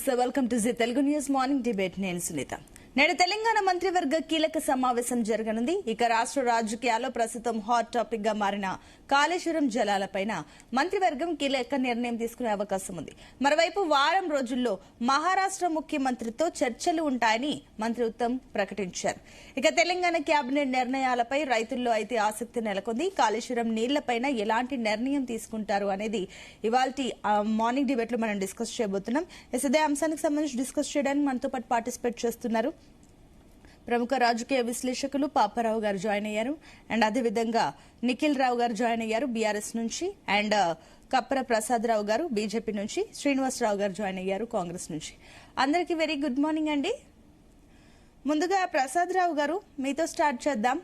నమస్తే, welcome to Zee Telugu news morning debate. నేను సునీత. నేడు తెలంగాణ మంత్రివర్గ కీలక సమావేశం జరగనుంది. ఇక రాష్ట్ర రాజకీయాల్లో ప్రస్తుతం హాట్ టాపిక్ గా మారిన కాళేశ్వరం జలాలపైన మంత్రివర్గం కీలక నిర్ణయం తీసుకునే అవకాశం ఉంది. మరోవైపు వారం రోజుల్లో మహారాష్ట్ర ముఖ్యమంత్రితో చర్చలు ఉంటాయని మంత్రి ఉత్తమ్ ప్రకటించారు. ఇక తెలంగాణ కేబినెట్ నిర్ణయాలపై రైతుల్లో అయితే ఆసక్తి నెలకొంది. కాళేశ్వరం నీళ్లపైన ఎలాంటి నిర్ణయం తీసుకుంటారు అనేది ఇవాల్టి మార్నింగ్ డిబేట్ లో మనం డిస్కస్ చేయబోతున్నాం. ఇదే అంశానికి సంబంధించి డిస్కస్ చేయడానికి మనతో పాటు పార్టిసిపేట్ చేస్తున్నారు ప్రముఖ రాజకీయ విశ్లేషకులు పాపారావు గారు జాయిన్ అయ్యారు. అండ్ అదేవిధంగా నిఖిల్ రావు గారు జాయిన్ అయ్యారు బీఆర్ఎస్ నుంచి. అండ్ కప్పర ప్రసాద్ రావు గారు బీజేపీ నుంచి. శ్రీనివాసరావు గారు జాయిన్ అయ్యారు కాంగ్రెస్ నుంచి. అందరికీ వెరీ గుడ్ మార్నింగ్ అండి. ముందుగా ప్రసాద్ రావు గారు మీతో స్టార్ట్ చేద్దాం.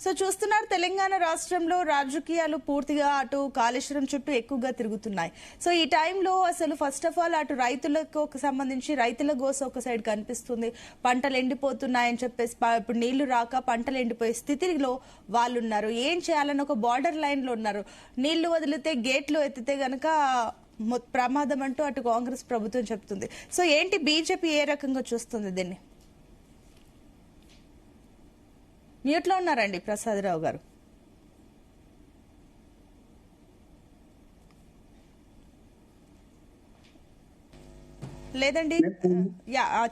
సో చూస్తున్నారు, తెలంగాణ రాష్ట్రంలో రాజకీయాలు పూర్తిగా అటు కాళేశ్వరం చుట్టూ ఎక్కువగా తిరుగుతున్నాయి. సో ఈ టైంలో అసలు ఫస్ట్ ఆఫ్ ఆల్ అటు రైతులకు సంబంధించి రైతుల గోస ఒక సైడ్ కనిపిస్తుంది. పంటలు ఎండిపోతున్నాయని చెప్పేసి ఇప్పుడు నీళ్లు రాక పంటలు ఎండిపోయే స్థితిలో వాళ్ళు ఉన్నారు. ఏం చేయాలని ఒక బార్డర్ లైన్ లో ఉన్నారు. నీళ్లు వదిలితే గేట్లు ఎత్తితే గనక ప్రమాదం అంటూ అటు కాంగ్రెస్ ప్రభుత్వం చెప్తుంది. సో ఏంటి బీజేపీ ఏ రకంగా చూస్తుంది దీన్ని? మ్యూట్ లో ఉన్నారండి ప్రసాద్ రావు గారు. లేదండి,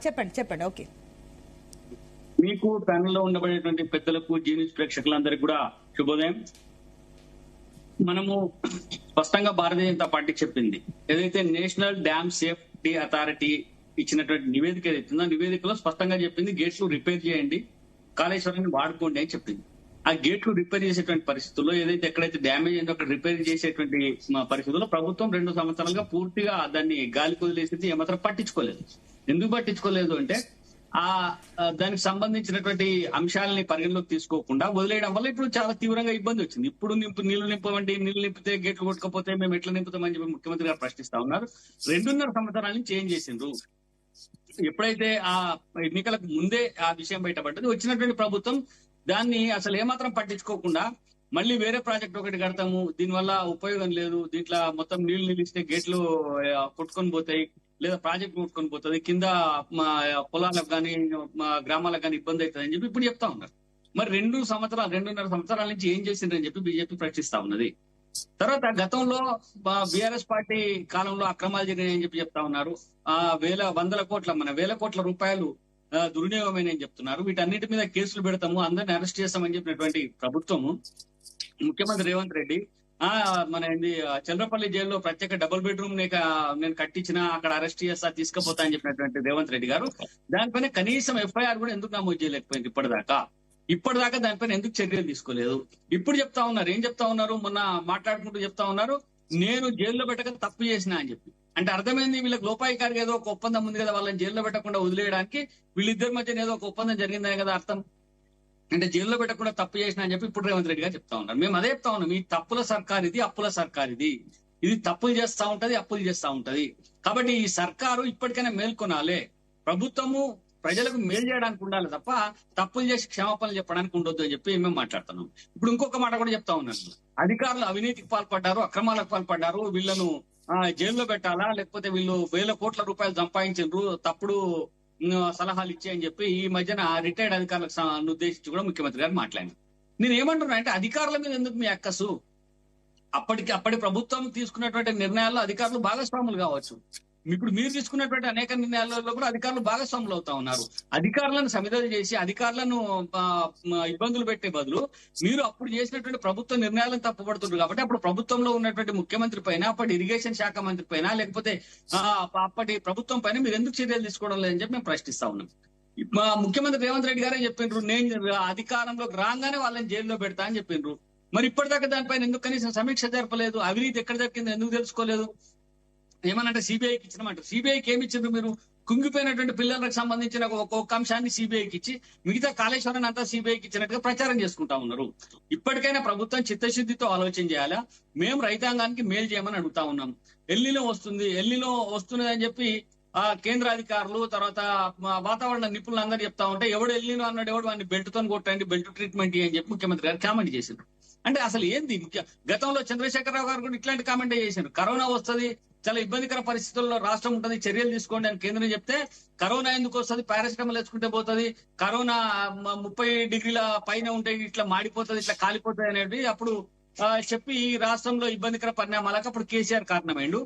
చెప్పండి. ఓకే, మీకు ప్యానెల్లో ఉండబడేటువంటి పెద్దలకు, జీనిస్ ప్రేక్షకులందరికీ కూడా శుభోదయం. మనము స్పష్టంగా భారతీయ జనతా పార్టీ చెప్పింది, ఏదైతే నేషనల్ డ్యామ్ సేఫ్టీ అథారిటీ ఇచ్చినటువంటి నివేదిక ఏదైతుందో నివేదికలో స్పష్టంగా చెప్పింది, గేట్లు రిపేర్ చేయండి, కాళేశ్వరాన్ని వాడుకోండి అని చెప్పింది. ఆ గేట్లు రిపేర్ చేసేటువంటి పరిస్థితుల్లో, ఏదైతే ఎక్కడైతే డ్యామేజ్ అయిందో అక్కడ రిపేర్ చేసేటువంటి పరిస్థితుల్లో ప్రభుత్వం 2 సంవత్సరాలుగా పూర్తిగా దాన్ని గాలి కొదిలేసేది ఏమాత్రం పట్టించుకోలేదు. ఎందుకు పట్టించుకోలేదు అంటే దానికి సంబంధించినటువంటి అంశాలని పరిగణలోకి తీసుకోకుండా వదిలేయడం వల్ల ఇప్పుడు చాలా తీవ్రంగా ఇబ్బంది వచ్చింది. ఇప్పుడు నీళ్లు నింపమండి, నీళ్లు నింపితే గేట్లు కొట్టుకపోతే మేము ఎట్లా నింపుతామని చెప్పి ముఖ్యమంత్రి గారు ప్రశ్నిస్తా ఉన్నారు. 2.5 సంవత్సరాల నుంచి ఏం చేసిండ్రు? ఎప్పుడైతే ఆ ఎన్నికలకు ముందే ఆ విషయం బయటపడ్డది, వచ్చినటువంటి ప్రభుత్వం దాన్ని అసలు ఏమాత్రం పట్టించుకోకుండా మళ్ళీ వేరే ప్రాజెక్ట్ ఒకటి కడతాము, దీనివల్ల ఉపయోగం లేదు, దీంట్లో మొత్తం నీళ్లు నిలిస్తే గేట్లు కొట్టుకొని పోతాయి, లేదా ప్రాజెక్ట్ కొట్టుకొని పోతుంది, కింద పొలాలకు కానీ గ్రామాలకు కానీ ఇబ్బంది అవుతుంది అని చెప్పి ఇప్పుడు చెప్తా ఉన్నారు. మరి 2.5 సంవత్సరాల నుంచి ఏం చేసిండ్రని చెప్పి బీజేపీ ప్రశ్నిస్తా ఉన్నది. తర్వాత గతంలో బీఆర్ఎస్ పార్టీ కాలంలో అక్రమాలు జరిగాయని చెప్పి చెప్తా ఉన్నారు. వేల కోట్ల రూపాయలు దుర్వినియోగమైన చెప్తున్నారు. వీటన్నిటి మీద కేసులు పెడతాము, అందరిని అరెస్ట్ చేస్తామని చెప్పినటువంటి ప్రభుత్వము, ముఖ్యమంత్రి రేవంత్ రెడ్డి చంద్రపల్లి జైల్లో ప్రత్యేక డబుల్ బెడ్రూమ్ నేను కట్టించిన, అక్కడ అరెస్ట్ చేస్తా, తీసుకుపోతా అని చెప్పినటువంటి రేవంత్ రెడ్డి గారు దానిపైన కనీసం ఎఫ్ఐఆర్ కూడా ఎందుకు నమోదు చేయలేకపోయింది ఇప్పటిదాకా దానిపైన ఎందుకు చర్యలు తీసుకోలేదు? ఇప్పుడు చెప్తా ఉన్నారు, ఏం చెప్తా ఉన్నారు, మొన్న మాట్లాడుకుంటూ చెప్తా ఉన్నారు, నేను జైల్లో పెట్టక తప్పు చేసిన అని చెప్పి. అంటే అర్థమైంది, వీళ్ళకి లోపాయికారికి ఏదో ఒక ఒప్పందం ఉంది కదా, వాళ్ళని జైల్లో పెట్టకుండా వదిలేయడానికి వీళ్ళిద్దరి మధ్య ఏదో ఒక ఒప్పందం జరిగిందని కదా అర్థం. అంటే జైల్లో పెట్టకుండా తప్పు చేసిన అని చెప్పి ఇప్పుడు రేవంత్ రెడ్డి గారు చెప్తా ఉన్నారు. మేము అదే చెప్తా ఉన్నాం, ఈ తప్పుల సర్కార్ ఇది, అప్పుల సర్కార్ ఇది తప్పులు చేస్తా ఉంటది, అప్పులు చేస్తా ఉంటది. కాబట్టి ఈ సర్కారు ఇప్పటికైనా మేల్కొనాలి. ప్రభుత్వము ప్రజలకు మేలు చేయడానికి ఉండాలి తప్ప తప్పులు చేసి క్షమాపణలు చెప్పడానికి ఉండొద్దు అని చెప్పి మేము మాట్లాడుతున్నాం. ఇప్పుడు ఇంకొక మాట కూడా చెప్తా ఉన్నాను, అధికారులు అవినీతికి పాల్పడ్డారు, అక్రమాలకు పాల్పడ్డారు, వీళ్ళను జైల్లో పెట్టాలా, లేకపోతే వీళ్ళు వేల కోట్ల రూపాయలు సంపాదించారు, తప్పుడు సలహాలు ఇచ్చాయని అని చెప్పి ఈ మధ్యన రిటైర్డ్ అధికారులకు ఉద్దేశించి కూడా ముఖ్యమంత్రి గారు మాట్లాడారు. నేను ఏమంటున్నా అంటే, అధికారుల మీద ఎందుకు మీ అక్కసు? అప్పటి ప్రభుత్వం తీసుకున్నటువంటి నిర్ణయాల్లో అధికారులు భాగస్వాములు కావచ్చు. ఇప్పుడు మీరు తీసుకున్నటువంటి అనేక నిర్ణయాలలో కూడా అధికారులు భాగస్వాములు అవుతా ఉన్నారు. అధికారులను సమిధలు చేసి అధికారులను ఇబ్బందులు పెట్టే బదులు మీరు అప్పుడు చేసినటువంటి ప్రభుత్వ నిర్ణయాలను తప్పుపడుతున్నారు. కాబట్టి అప్పుడు ప్రభుత్వంలో ఉన్నటువంటి ముఖ్యమంత్రి పైన, అప్పటి ఇరిగేషన్ శాఖ మంత్రి పైన, లేకపోతే అప్పటి ప్రభుత్వం పైన మీరు ఎందుకు చర్యలు తీసుకోవడం లేదని చెప్పి మేము ప్రశ్నిస్తా ఉన్నాం. ముఖ్యమంత్రి రేవంత్ రెడ్డి గారే చెప్పిండ్రు, నేను అధికారంలోకి రాగానే వాళ్ళని జైల్లో పెడతా అని చెప్పిండ్రు. మరి ఇప్పటిదాకా దానిపైన ఎందుకు కనీసం సమీక్ష జరపలేదు? అవినీతి ఎక్కడ జరిగిందో ఎందుకు తెలుసుకోలేదు? ఏమనంటే సిబిఐకి ఇచ్చినమాట. సిబిఐకి ఏమి ఇచ్చిండ్రు మీరు? కుంగిపోయినటువంటి పిల్లలకు సంబంధించిన ఒక్కొక్క అంశాన్ని సిబిఐకి ఇచ్చి మిగతా కాళేశ్వరాన్ని అంతా సిబిఐకి ఇచ్చినట్టుగా ప్రచారం చేసుకుంటా ఉన్నారు. ఇప్పటికైనా ప్రభుత్వం చిత్తశుద్ధితో ఆలోచన చేయాలా? మేము రైతాంగానికి మేలు చేయమని అడుగుతా ఉన్నాం. ఎల్లిలో వస్తున్నది అని చెప్పి కేంద్ర అధికారులు, తర్వాత వాతావరణ నిపుణులు అందరూ చెప్తా ఉంటే, ఎవడు ఎల్లిలో అన్నాడు, ఎవడు వాడిని బెల్ట్తో కొట్టండి, బెల్ట్ ట్రీట్మెంట్ అని చెప్పి ముఖ్యమంత్రి గారు కామెంట్ చేసిండ్రు. అంటే అసలు ఏంది? గతంలో చంద్రశేఖరరావు గారు కూడా ఇట్లాంటి కామెంట్ చేశారు, కరోనా వస్తుంది చాలా ఇబ్బందికర పరిస్థితుల్లో రాష్ట్రం ఉంటుంది, చర్యలు తీసుకోండి అని కేంద్రం చెప్తే కరోనా ఎందుకు వస్తుంది, పారాసిటమాల్ వేసుకుంటే పోతుంది, కరోనా 30 డిగ్రీల పైన ఉంటే ఇట్లా మాడిపోతుంది, ఇట్లా కాలిపోతుంది అనేది అప్పుడు చెప్పి ఈ రాష్ట్రంలో ఇబ్బందికర పరిణామాలకు అప్పుడు కేసీఆర్ కారణమైండు.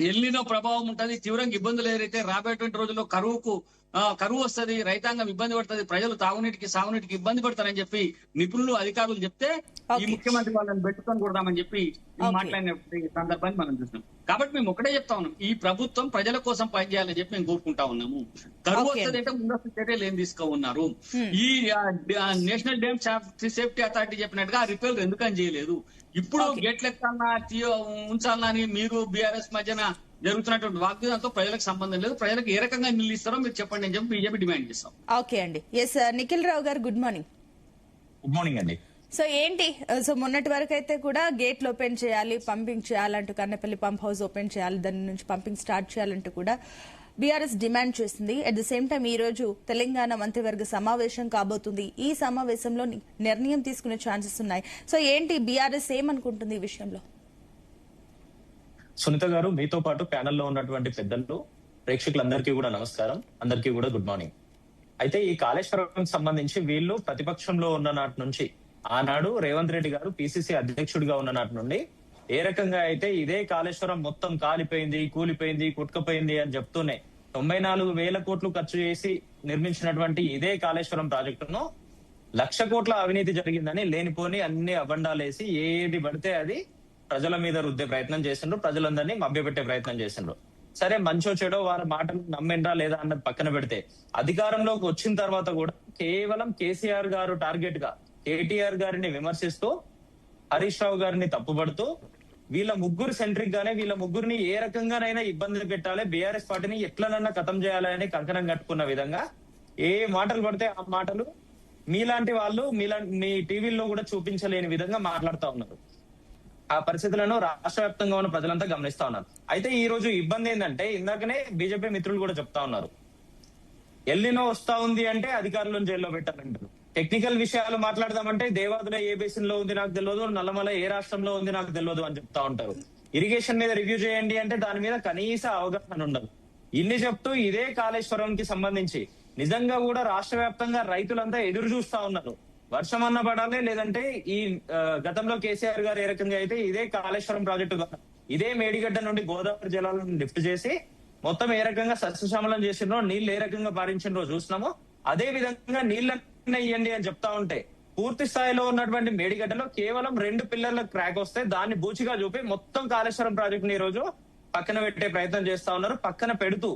ఎల్నినో ప్రభావం ఉంటది, తీవ్రంగా ఇబ్బందులు ఎదురైతే రాబోయేటువంటి రోజుల్లో కరువు వస్తుంది, రైతాంగం ఇబ్బంది పడుతుంది, ప్రజలు తాగునీటికి సాగునీటికి ఇబ్బంది పడతారని చెప్పి నిపుణులు అధికారులు చెప్తే ఈ ముఖ్యమంత్రి వాళ్ళని పెట్టుకొని కొడదామని చెప్పి మాట్లాడిన సందర్భాన్ని మనం చూస్తున్నాం. కాబట్టి మేము ఒకటే చెప్తా ఉన్నాం, ఈ ప్రభుత్వం ప్రజల కోసం పనిచేయాలని చెప్పి మేము కోరుకుంటా ఉన్నాము. కరువు వస్తుంది అంటే ముందస్తు చర్యలు ఏం తీసుకోన్నారు, ఈ నేషనల్ డ్యామ్ సేఫ్టీ అథారిటీ చెప్పినట్టుగా ఆ రిపేర్లు ఎందుకని చేయలేదు, ఇప్పుడు గేట్లు ఎక్కాలన్నా ఉంచాలన్నా అని మీరు బీఆర్ఎస్ మధ్యన జరుగుతున్నటువంటి వాగ్దానంతో ప్రజలకు సంబంధం లేదు, ప్రజలకు ఏ రకంగా నీళ్ళు ఇస్తారో మీరు చెప్పండి అని చెప్పి బీజేపీ డిమాండ్ చేస్తాం. ఓకే అండి. ఎస్ నిఖిల్ రావు గారు, గుడ్ మార్నింగ్. గుడ్ మార్నింగ్ అండి. సో ఏంటి, సో మొన్నటి వరకు అయితే కూడా గేట్లు ఓపెన్ చేయాలి, పంపింగ్ చేయాలంటూ కన్నెపల్లి పంప్ హౌస్ ఓపెన్ చేయాలి, దాని నుంచి పంపింగ్ స్టార్ట్ చేయాలంటూ కూడా బీఆర్ఎస్ డిమాండ్ చేసింది. అట్ ద సేమ్ టైం ఈ రోజు తెలంగాణ మంత్రివర్గ సమావేశం కాబోతుంది. ఈ సమావేశంలో నిర్ణయం తీసుకునే ఛాన్సెస్ ఉన్నాయి. సో ఏంటి బీఆర్ఎస్ ఏమనుకుంటుంది ఈ విషయంలో? సునీత గారు, మీతో పాటు ప్యానెల్లో ఉన్నటువంటి పెద్దలు, ప్రేక్షకులందరికీ కూడా నమస్కారం, అందరికీ కూడా గుడ్ మార్నింగ్. అయితే ఈ కాళేశ్వరం సంబంధించి వీళ్ళు ప్రతిపక్షంలో ఉన్న నాటి నుంచి, ఆనాడు రేవంత్ రెడ్డి గారు పిసిసి అధ్యక్షుడిగా ఉన్న నాటి నుండి ఏ రకంగా అయితే ఇదే కాళేశ్వరం మొత్తం కాలిపోయింది, కూలిపోయింది, కుట్టుకపోయింది అని చెప్తూనే 94,000 కోట్లు ఖర్చు చేసి నిర్మించినటువంటి ఇదే కాళేశ్వరం ప్రాజెక్టును 1,00,000 కోట్ల అవినీతి జరిగిందని లేనిపోని అన్ని అబండాలేసి ఏది పడితే అది ప్రజల మీద రుద్దే ప్రయత్నం చేసిండ్రు, ప్రజలందరినీ మభ్యపెట్టే ప్రయత్నం చేసిండ్రు. సరే, మంచో చెడో వారి మాటలు నమ్మిండ్రా లేదా అన్నది పక్కన పెడితే, అధికారంలోకి వచ్చిన తర్వాత కూడా కేవలం కేసీఆర్ గారు టార్గెట్ గా కేటీఆర్ గారిని విమర్శిస్తూ, హరీష్ రావు గారిని తప్పుపడుతూ, వీళ్ళ ముగ్గురు సెంట్రిక్ గానే వీళ్ళ ముగ్గురిని ఏ రకంగానైనా ఇబ్బందులు పెట్టాలి, బీఆర్ఎస్ పార్టీని ఎట్లనన్నా ఖతం చేయాలని కంకణం కట్టుకున్న విధంగా ఏ మాటలు పడితే ఆ మాటలు మీలాంటి వాళ్ళు మీ టీవీల్లో కూడా చూపించలేని విధంగా మాట్లాడుతూ ఉన్నారు. ఆ పరిస్థితులను రాష్ట్ర వ్యాప్తంగా ఉన్న ప్రజలంతా గమనిస్తా ఉన్నారు. అయితే ఈ రోజు ఇబ్బంది ఏంటంటే, ఇందాకనే బీజేపీ మిత్రులు కూడా చెప్తా ఉన్నారు, ఎల్నినో వస్తా ఉంది అంటే అధికారులను జైల్లో పెట్టాలంటారు. టెక్నికల్ విషయాలు మాట్లాడదామంటే దేవాదుల ఏ బేసిన్ లో ఉంది నాకు తెలియదు, నల్లమల ఏ రాష్ట్రంలో ఉంది నాకు తెలియదు అని చెప్తా ఉంటారు. ఇరిగేషన్ మీద రివ్యూ చేయండి అంటే దాని మీద కనీస అవగాహన ఉండదు. ఇన్ని చెప్తూ ఇదే కాళేశ్వరంకి సంబంధించి నిజంగా కూడా రాష్ట్ర వ్యాప్తంగా రైతులంతా ఎదురు చూస్తా ఉన్నారు. వర్షం అన్న పడాలి, లేదంటే ఈ గతంలో కేసీఆర్ గారు ఏ రకంగా అయితే ఇదే కాళేశ్వరం ప్రాజెక్టు ద్వారా ఇదే మేడిగడ్డ నుండి గోదావరి జలాలను లిఫ్ట్ చేసి మొత్తం ఏ రకంగా సస్యశ్యామలం చేసిండ్రో, నీళ్లు ఏ రకంగా పారించిండ్రో చూసినామో, అదే విధంగా నీళ్ళని ఇయ్యండి అని చెప్తా ఉంటే పూర్తి స్థాయిలో ఉన్నటువంటి మేడిగడ్డలో కేవలం 2 పిల్లర్లకు క్రాక్ వస్తే దాన్ని బూచిగా చూపి మొత్తం కాళేశ్వరం ప్రాజెక్టుని ఈ రోజు పక్కన పెట్టే ప్రయత్నం చేస్తా ఉన్నారు. పక్కన పెడుతూ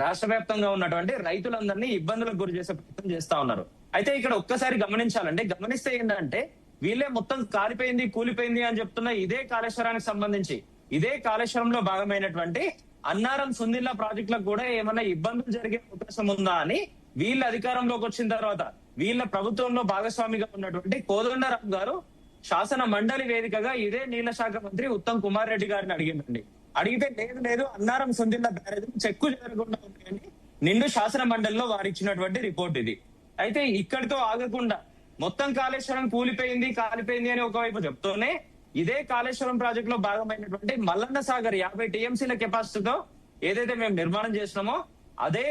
రాష్ట్ర వ్యాప్తంగా ఉన్నటువంటి రైతులందరినీ ఇబ్బందులకు గురి చేసే ప్రయత్నం చేస్తా ఉన్నారు. అయితే ఇక్కడ ఒక్కసారి గమనిస్తే ఏంటంటే, వీళ్ళే మొత్తం కాలిపోయింది, కూలిపోయింది అని చెప్తున్న ఇదే కాళేశ్వరానికి సంబంధించి ఇదే కాళేశ్వరంలో భాగమైనటువంటి అన్నారం సుందిల్లా ప్రాజెక్టులకు కూడా ఏమన్నా ఇబ్బందులు జరిగే అవకాశం ఉందా అని వీళ్ళ అధికారంలోకి వచ్చిన తర్వాత వీళ్ళ ప్రభుత్వంలో భాగస్వామిగా ఉన్నటువంటి కోదండరాం గారు శాసన మండలి వేదికగా ఇదే నీళ్ల శాఖ మంత్రి ఉత్తమ్ కుమార్ రెడ్డి గారిని అడిగిందండి. అడిగితే లేదు అన్నారం సుందిల్లా బ్యారేజ్ చెక్కు జరగకుండా ఉన్నాయని నిండు శాసన మండలిలో వారు ఇచ్చినటువంటి రిపోర్ట్ ఇది. అయితే ఇక్కడితో ఆగకుండా మొత్తం కాళేశ్వరం కూలిపోయింది, కాలిపోయింది అని ఒకవైపు చెప్తూనే ఇదే కాళేశ్వరం ప్రాజెక్ట్ లో భాగమైనటువంటి మల్లన్న సాగర్ 50 టీఎంసీల కెపాసిటీతో ఏదైతే మేము నిర్మాణం చేసినామో అదే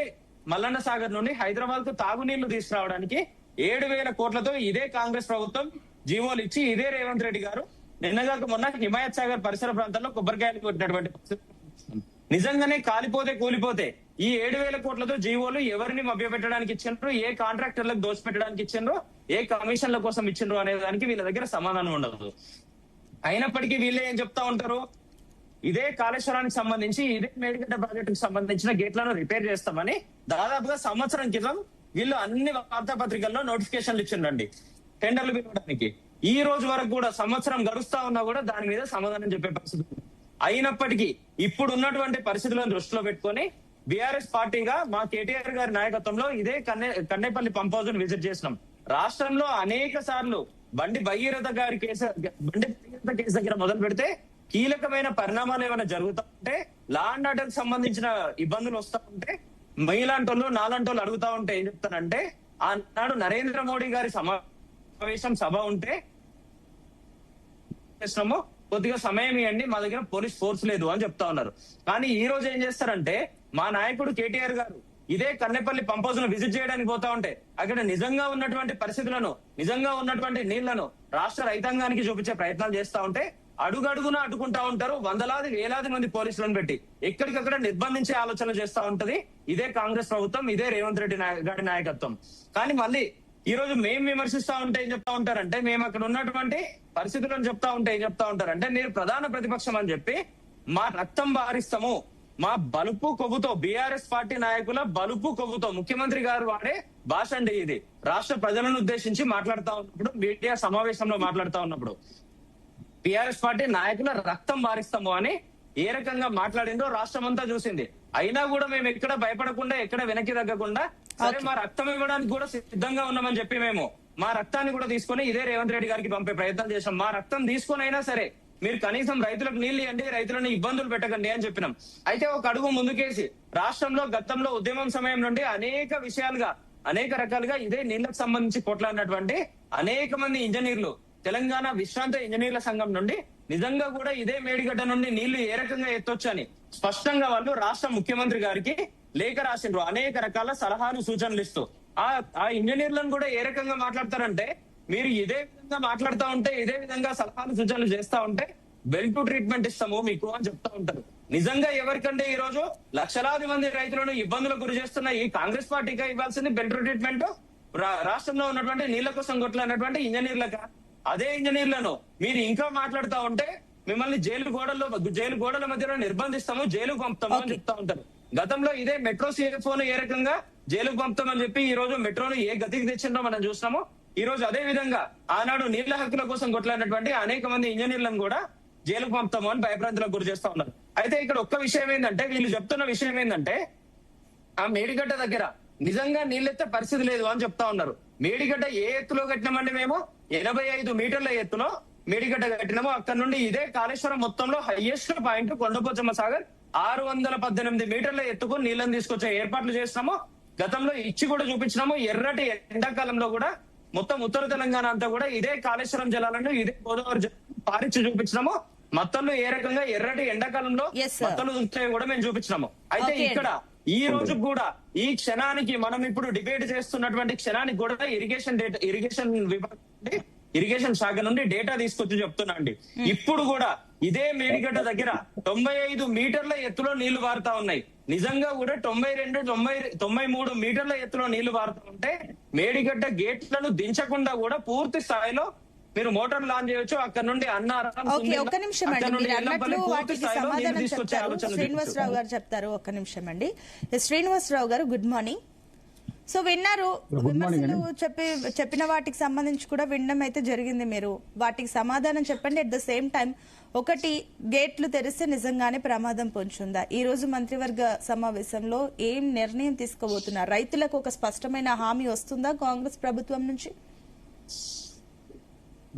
మల్లన్న సాగర్ నుండి హైదరాబాద్ కు తాగునీళ్లు తీసుకురావడానికి 7,000 కోట్లతో ఇదే కాంగ్రెస్ ప్రభుత్వం జీవోలు ఇచ్చి ఇదే రేవంత్ రెడ్డి గారు నిన్నగాక మొన్న హిమాయత్ సాగర్ పరిసర ప్రాంతాల్లో కొబ్బరికాయలు కొట్టినటువంటి నిజంగానే కాలిపోతే కూలిపోతే ఈ 7,000 కోట్లతో జీవోలు ఎవరిని మభ్యపెట్టడానికి ఇచ్చిండ్రు, ఏ కాంట్రాక్టర్లకు దోచిపెట్టడానికి ఇచ్చిండ్రు, ఏ కమిషన్ల కోసం ఇచ్చిండ్రు అనే దానికి వీళ్ళ దగ్గర సమాధానం ఉండదు. అయినప్పటికీ వీళ్ళే ఏం చెప్తా ఉంటారు, ఇదే కాళేశ్వరానికి సంబంధించి ఇదే మేడిగడ్డ ప్రాజెక్టుకు సంబంధించిన గేట్లను రిపేర్ చేస్తామని దాదాపుగా సంవత్సరం క్రితం వీళ్ళు అన్ని వార్తాపత్రికల్లో నోటిఫికేషన్లు ఇచ్చిండండి టెండర్లు పిలవడానికి. ఈ రోజు వరకు కూడా సంవత్సరం గడుస్తా ఉన్నా కూడా దాని మీద సమాధానం చెప్పే పరిస్థితి. అయినప్పటికీ ఇప్పుడు ఉన్నటువంటి పరిస్థితులను దృష్టిలో పెట్టుకొని బీఆర్ఎస్ పార్టీగా మా కేటీఆర్ గారి నాయకత్వంలో ఇదే కన్నేపల్లి పంప్ హౌస్ ను విజిట్ చేసినాం. రాష్ట్రంలో అనేక సార్లు బండి భగీరథ కేసు దగ్గర మొదలు పెడితే కీలకమైన పరిణామాలు ఏమైనా జరుగుతా ఉంటే, లా అండ్ ఆర్డర్ కి సంబంధించిన ఇబ్బందులు వస్తా ఉంటే మీలాంటి వాళ్ళు నాలాంటి వాళ్ళు అడుగుతా ఉంటే ఏం చెప్తానంటే, ఆనాడు నరేంద్ర మోడీ గారి సమావేశం సభ ఉంటే కొద్దిగా సమయం ఇవ్వండి, మా దగ్గర పోలీస్ ఫోర్స్ లేదు అని చెప్తా ఉన్నారు. కానీ ఈ రోజు ఏం చేస్తారంటే మా నాయకుడు కేటీఆర్ గారు ఇదే కన్నెపల్లి పంప్ హౌస్ ను విజిట్ చేయడానికి పోతా ఉంటే అక్కడ నిజంగా ఉన్నటువంటి పరిస్థితులను, నిజంగా ఉన్నటువంటి నీళ్లను రాష్ట్ర రైతాంగానికి చూపించే ప్రయత్నాలు చేస్తా ఉంటే అడుగడుగున అడ్డుకుంటా ఉంటారు. వందలాది వేలాది మంది పోలీసులను పెట్టి ఎక్కడికక్కడ నిర్బంధించే ఆలోచనలు చేస్తా ఉంటది ఇదే కాంగ్రెస్ ప్రభుత్వం, ఇదే రేవంత్ రెడ్డి గారి నాయకత్వం. కానీ మళ్ళీ ఈ రోజు మేము విమర్శిస్తా ఉంటే ఏం చెప్తా ఉంటారంటే, మేము అక్కడ ఉన్నటువంటి పరిస్థితులను చెప్తా ఉంటే ఏం చెప్తా ఉంటారంటే, మీరు ప్రధాన ప్రతిపక్షం అని చెప్పి మా రక్తం బారిస్తాము, మా బలుపు కొవ్వుతో, బీఆర్ఎస్ పార్టీ నాయకుల బలుపు కొవ్వుతో ముఖ్యమంత్రి గారు వాడే భాష అండి ఇది. రాష్ట్ర ప్రజలను ఉద్దేశించి మాట్లాడుతా ఉన్నప్పుడు, మీడియా సమావేశంలో మాట్లాడుతా ఉన్నప్పుడు బీఆర్ఎస్ పార్టీ నాయకుల రక్తం బారిస్తాము అని ఏ రకంగా మాట్లాడిందో రాష్ట్రం అంతా చూసింది. అయినా కూడా మేము ఎక్కడ భయపడకుండా, ఎక్కడ వెనక్కి తగ్గకుండా, సరే మా రక్తం ఇవ్వడానికి కూడా సిద్ధంగా ఉన్నామని చెప్పి మేము మా రక్తాన్ని కూడా తీసుకొని ఇదే రేవంత్ రెడ్డి గారికి పంపే ప్రయత్నం చేశాం. మా రక్తం తీసుకొని అయినా సరే మీరు కనీసం రైతులకు నీళ్లు ఇవ్వండి, రైతులను ఇబ్బందులు పెట్టకండి అని చెప్పినాం. అయితే ఒక అడుగు ముందుకేసి రాష్ట్రంలో గతంలో ఉద్యమం సమయం నుండి అనేక విషయాలుగా, అనేక రకాలుగా ఇదే నీళ్లకు సంబంధించి కొట్లాడినటువంటి అనేక మంది ఇంజనీర్లు, తెలంగాణ విశ్రాంత ఇంజనీర్ల సంఘం నుండి నిజంగా కూడా ఇదే మేడిగడ్డ నుండి నీళ్లు ఏ రకంగా ఎత్తొచ్చని స్పష్టంగా వాళ్ళు రాష్ట్ర ముఖ్యమంత్రి గారికి లేఖ రాసిండ్రు, అనేక రకాల సలహాలు సూచనలు ఇస్తూ. ఆ ఇంజనీర్లను కూడా ఏ రకంగా మాట్లాడతారంటే, మీరు ఇదే విధంగా మాట్లాడుతూ ఉంటే, ఇదే విధంగా సలహాలు సూచనలు చేస్తా ఉంటే బెల్ టు ట్రీట్మెంట్ ఇస్తాము మీకు అని చెప్తా ఉంటారు. నిజంగా ఎవరికంటే ఈ రోజు లక్షలాది మంది రైతులను ఇబ్బందులకు గురి చేస్తున్న ఈ కాంగ్రెస్ పార్టీగా ఇవ్వాల్సింది బెల్ టు ట్రీట్మెంట్ రాష్ట్రంలో ఉన్నటువంటి నీళ్ల కోసం కొట్లాడినటువంటి ఇంజనీర్లక. అదే ఇంజనీర్లను మీరు ఇంకా మాట్లాడుతూ ఉంటే మిమ్మల్ని జైలు గోడల మధ్యలో నిర్బంధిస్తాము, జైలుకు పంపుతాము అని చెప్తా ఉంటారు. గతంలో ఇదే మెట్రో CFOను ఏ రకంగా జైలుకు పంపుతామని చెప్పి ఈ రోజు మెట్రోను ఏ గతికి తెచ్చిందో మనం చూసినాము. ఈ రోజు అదే విధంగా ఆనాడు నీళ్ల హక్కుల కోసం కొట్లాడినటువంటి అనేక మంది ఇంజనీర్లను కూడా జైలుకు పంపుతాము అని భయభ్రాంతులకు గురి చేస్తా ఉన్నారు. అయితే ఇక్కడ ఒక్క విషయం ఏంటంటే, వీళ్ళు చెప్తున్న విషయం ఏంటంటే, ఆ మేడిగడ్డ దగ్గర నిజంగా నీళ్ళెత్తే పరిస్థితి లేదు అని చెప్తా ఉన్నారు. మేడిగడ్డ ఏ ఎత్తులో కట్టినామండి మేము? 85 మీటర్ల ఎత్తులో మేడిగడ్డ కట్టినాము. అక్కడ నుండి ఇదే కాళేశ్వరం మొత్తంలో హైయెస్ట్ పాయింట్ కొండపోచమ్మ సాగర్ 618 మీటర్ల ఎత్తుకు నీళ్ళని తీసుకొచ్చే ఏర్పాట్లు చేస్తున్నాము. గతంలో ఇచ్చి కూడా చూపించినాము. ఎర్రటి ఎండాకాలంలో కూడా మొత్తం ఉత్తర తెలంగాణ అంతా కూడా ఇదే కాళేశ్వరం జలాలను, ఇదే గోదావరి జలాలను పారించి చూపించినాము. మత్తలు ఏ రకంగా ఎర్రటి ఎండాకాలంలో మత్తలు చూస్తాయో కూడా మేము చూపించినాము. అయితే ఇక్కడ ఈ రోజు కూడా ఈ క్షణానికి మనం ఇప్పుడు డిబేట్ చేస్తున్నటువంటి క్షణానికి కూడా ఇరిగేషన్ శాఖ నుండి డేటా తీసుకొచ్చి చెప్తున్నా అండి. ఇప్పుడు కూడా ఇదే మేడిగడ్డ దగ్గర 95 మీటర్ల ఎత్తులో నీళ్లు పారుతా ఉన్నాయి. నిజంగా కూడా 93 మీటర్ల ఎత్తులో నీళ్లు పారుతా ఉంటే మేడిగడ్డ గేట్లను దించకుండా కూడా పూర్తి స్థాయిలో మీరు మోటార్ లాంచ్ చేయొచ్చు. అక్కడ నుండి ఒక్క నిమిషం అండి, మీరు అన్నట్లు వాటికి సమాధానం చెప్తారు శ్రీనివాసరావు గారు చెప్తారు. ఒక్క నిమిషం అండి. శ్రీనివాసరావు గారు గుడ్ మార్నింగ్. సో విన్నారు, విమర్శలు చెప్పిన వాటికి సంబంధించి కూడా వినడం అయితే జరిగింది. మీరు వాటికి సమాధానం చెప్పండి. అట్ ద సేమ్ టైం ఒకటి, గేట్లు తెరిస్తే నిజంగానే ప్రమాదం పొంచుందా? ఈ రోజు మంత్రివర్గ సమావేశంలో ఏం నిర్ణయం తీసుకోబోతున్నారు? రైతులకు ఒక స్పష్టమైన హామీ వస్తుందా కాంగ్రెస్ ప్రభుత్వం నుంచి?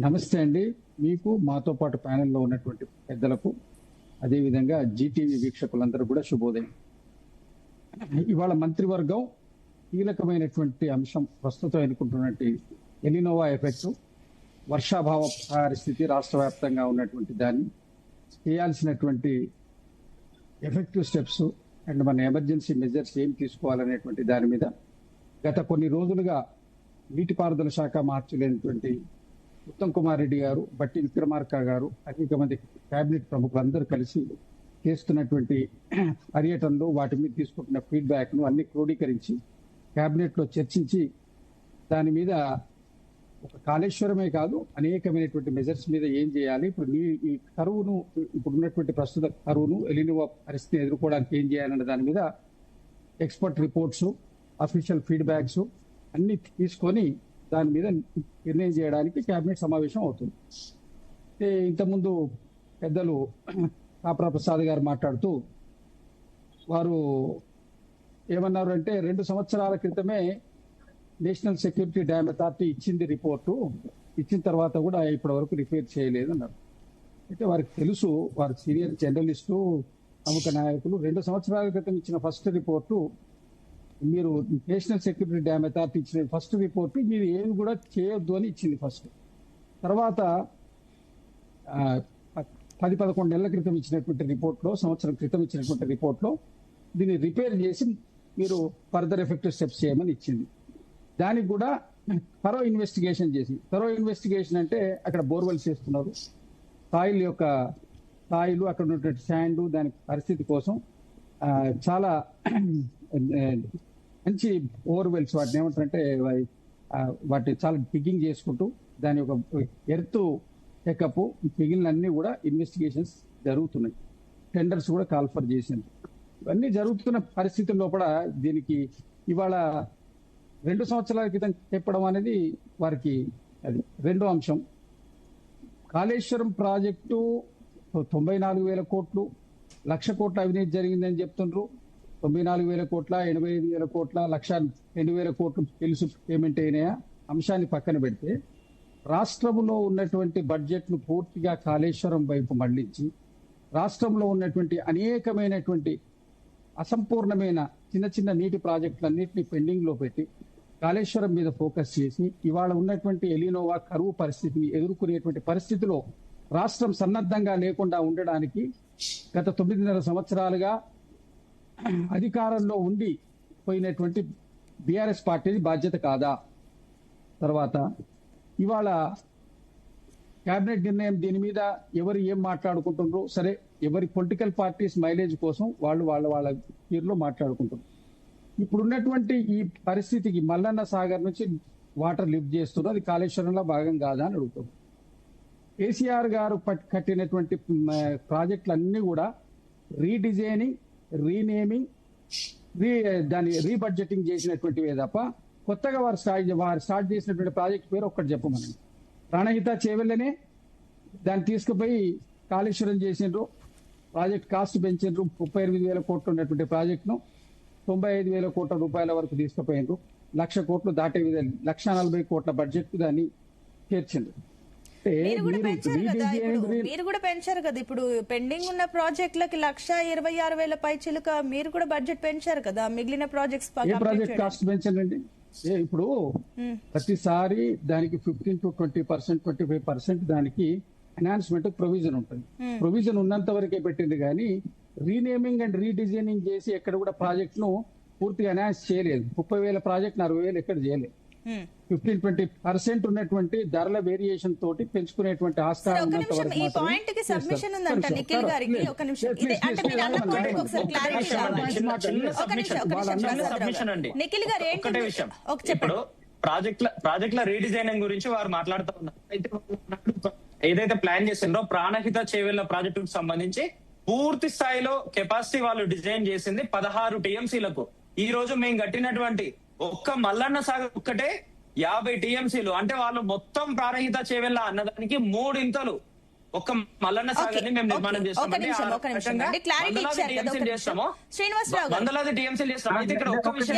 నమస్తే అండి, మీకు మాతో పాటు ప్యానెల్లో ఉన్నటువంటి పెద్దలకు, అదేవిధంగా జీటీవీ వీక్షకులందరూ కూడా శుభోదయం. ఇవాళ మంత్రివర్గం కీలకమైనటువంటి అంశం ప్రస్తుతం ఎన్నుకుంటున్నటువంటి ఎలినోవా ఎఫెక్ట్, వర్షాభావ పరిస్థితి రాష్ట్ర వ్యాప్తంగా ఉన్నటువంటి దాన్ని చేయాల్సినటువంటి ఎఫెక్టివ్ స్టెప్స్ అండ్ మన ఎమర్జెన్సీ మెజర్స్ ఏం తీసుకోవాలనేటువంటి దాని మీద గత కొన్ని రోజులుగా నీటిపారుదల శాఖ మార్చలేనటువంటి ఉత్తమ్ కుమార్ రెడ్డి గారు, బట్టి విక్రమార్క గారు, అనేక మంది కేబినెట్ ప్రముఖులందరూ కలిసి చేస్తున్నటువంటి పర్యటనలు, వాటి మీద తీసుకుంటున్న ఫీడ్బ్యాక్ ను అన్ని క్రోడీకరించి కేబినెట్ లో చర్చించి దాని మీద ఒక కాళేశ్వరమే కాదు అనేకమైనటువంటి మెజర్స్ మీద ఏం చేయాలి, ఇప్పుడు ఈ కరువును, ఇప్పుడు ఉన్నటువంటి ప్రస్తుత కరువును, ఎలినోవా పరిస్థితిని ఎదుర్కోవడానికి ఏం చేయాలన్న దాని మీద ఎక్స్పర్ట్ రిపోర్ట్స్, అఫీషియల్ ఫీడ్బ్యాక్స్ అన్ని తీసుకొని దాని మీద నిర్ణయం చేయడానికి కేబినెట్ సమావేశం అవుతుంది. ఇంతకుముందు పెద్దలు కాపరా ప్రసాద్ గారు మాట్లాడుతూ వారు ఏమన్నారు అంటే, 2 సంవత్సరాల క్రితమే నేషనల్ సెక్యూరిటీ డ్యామ్ అథారిటీ ఇచ్చింది రిపోర్టు, ఇచ్చిన తర్వాత కూడా ఇప్పటి వరకు రిపేర్ చేయలేదు అన్నారు. అయితే వారికి తెలుసు, వారు సీనియర్ జర్నలిస్టు, ప్రముఖ నాయకులు. 2 సంవత్సరాల క్రితం ఇచ్చిన ఫస్ట్ రిపోర్టు, మీరు నేషనల్ సెక్యూరిటీ డ్యామ్ అథారిటీ ఇచ్చిన ఫస్ట్ రిపోర్టు మీరు ఏమి కూడా చేయొద్దు అని ఇచ్చింది ఫస్ట్. తర్వాత 10-11 నెలల క్రితం ఇచ్చినటువంటి రిపోర్ట్లో, సంవత్సరం క్రితం ఇచ్చినటువంటి రిపోర్ట్లో దీన్ని రిపేర్ చేసి మీరు ఫర్దర్ ఎఫెక్టివ్ స్టెప్స్ చేయమని ఇచ్చింది. దానికి కూడా థరో ఇన్వెస్టిగేషన్ చేసి, థరో ఇన్వెస్టిగేషన్ అంటే అక్కడ బోర్వెల్స్ చేస్తున్నారు, సాయిల్ అక్కడ ఉన్నటువంటి శాండ్ దాని పరిస్థితి కోసం చాలా మంచి ఓవర్వెల్స్ వాటిని ఏమంటారంటే వాటిని చాలా డిగ్గింగ్ చేసుకుంటూ దాని ఒక ఎర్త్ చెకప్ మిగిలినన్నీ కూడా ఇన్వెస్టిగేషన్స్ జరుగుతున్నాయి. టెండర్స్ కూడా కాల్ఫర్ చేసింది. ఇవన్నీ జరుగుతున్న పరిస్థితుల్లో కూడా దీనికి ఇవాళ 2 సంవత్సరాల క్రితం చెప్పడం అనేది వారికి అది రెండో అంశం. కాళేశ్వరం ప్రాజెక్టు 94,000 కోట్లు, 1,00,000 కోట్ల అవినీతి జరిగిందని చెప్తుండ్రు. 94,000 కోట్ల, 85,000 కోట్ల, 1,02,000 కోట్లు తెలుసు పేమెంట్ అయినాయా అంశాన్ని పక్కన పెడితే, రాష్ట్రంలో ఉన్నటువంటి బడ్జెట్ను పూర్తిగా కాళేశ్వరం వైపు మళ్లించి రాష్ట్రంలో ఉన్నటువంటి అనేకమైనటువంటి అసంపూర్ణమైన చిన్న చిన్న నీటి ప్రాజెక్టులన్నింటినీ పెండింగ్ లో పెట్టి కాళేశ్వరం మీద ఫోకస్ చేసి ఇవాళ ఉన్నటువంటి ఎలినోవా కరువు పరిస్థితిని ఎదుర్కొనేటువంటి పరిస్థితిలో రాష్ట్రం సన్నద్ధంగా లేకుండా ఉండడానికి గత 9.5 సంవత్సరాలుగా అధికారంలో ఉండి పోయినటువంటి బీఆర్ఎస్ పార్టీది బాధ్యత కాదా? తర్వాత ఇవాళ కేబినెట్ నిర్ణయం దీని మీద ఎవరు ఏం మాట్లాడుకుంటున్నారు, సరే ఎవరి పొలిటికల్ పార్టీస్ మైలేజ్ కోసం వాళ్ళ తీరులో మాట్లాడుకుంటున్నారు. ఇప్పుడున్నటువంటి ఈ పరిస్థితికి మల్లన్న సాగర్ నుంచి వాటర్ లిఫ్ట్ చేస్తున్నారు, అది కాళేశ్వరంలో భాగం కాదా అని అడుగుతున్నారు. కేసీఆర్ గారు కట్టినటువంటి ప్రాజెక్టులన్నీ కూడా రీడిజైనింగ్, రీనేమింగ్, దాని రీబడ్జెటింగ్ చేసినటువంటివే తప్ప కొత్తగా వారు స్టార్ట్ చేసినటువంటి ప్రాజెక్ట్ పేరు ఒక్కటి చెప్పమని. ప్రాణహిత చేవెళ్ళనే దాన్ని తీసుకుపోయి కాళేశ్వరం చేసిండ్రు, ప్రాజెక్ట్ కాస్ట్ పెంచిండ్రు. 38,000 కోట్లు ఉన్నటువంటి ప్రాజెక్టును 95,000 కోట్ల రూపాయల వరకు తీసుకుపోయిండ్రు. 1,00,000 కోట్లు దాటే 1,40,000 కోట్ల బడ్జెట్ దాన్ని చేర్చిండ్రు. మీరు కూడా పెంచారు కదా, ఇప్పుడు పెండింగ్ ఉన్న ప్రాజెక్టులకి 1,26,000 పైచిలుక మీరు కూడా బడ్జెట్ పెంచారు కదా, మిగిలిన ప్రాజెక్ట్స్ ప్రాజెక్ట్ కాస్ట్ పెంచండి. ఇప్పుడు ప్రతిసారి దానికి 15 to 20%, 25% దానికి ఎన్హాన్స్మెంట్ ప్రొవిజన్ ఉంటుంది. ప్రొవిజన్ ఉన్నంత వరకే పెట్టింది కానీ రీనేమింగ్ అండ్ రీడిజైనింగ్ చేసి ఎక్కడ కూడా ప్రాజెక్ట్ ను పూర్తిగా ఎన్హాన్స్ చేయలేదు. 30,000 ప్రాజెక్ట్ 40,000 ఎక్కడ చేయలేదు. 15-20% ఉన్నటువంటి ధరల వేరియేషన్ తోటి పెంచుకునేటువంటి ఆస్కారం ఉన్నంత వరకు ఇప్పుడు ప్రాజెక్టుల రీడిజైనింగ్ గురించి వారు మాట్లాడుతూ ఉన్నారు. అయితే ఏదైతే ప్లాన్ చేసిండ్రో ప్రాణహిత చేవెళ్ల ప్రాజెక్టుకు సంబంధించి పూర్తి స్థాయిలో కెపాసిటీ వాళ్ళు డిజైన్ చేసింది 16 టీఎంసీలకు. ఈ రోజు మేము కట్టినటువంటి ఒక్క మల్లన్న సాగర్ ఒక్కటే 50 టీఎంసీలు. అంటే వాళ్ళు మొత్తం ప్రాణహిత చేవెళ్ళ అన్నదానికి 3 ఇంతలు ఒక్క మల్లన్న సాగర్ ని మేము నిర్మాణం చేస్తాము. వందలాది టీఎంసీలు చేస్తాం. అయితే ఇక్కడ ఒక్క విషయం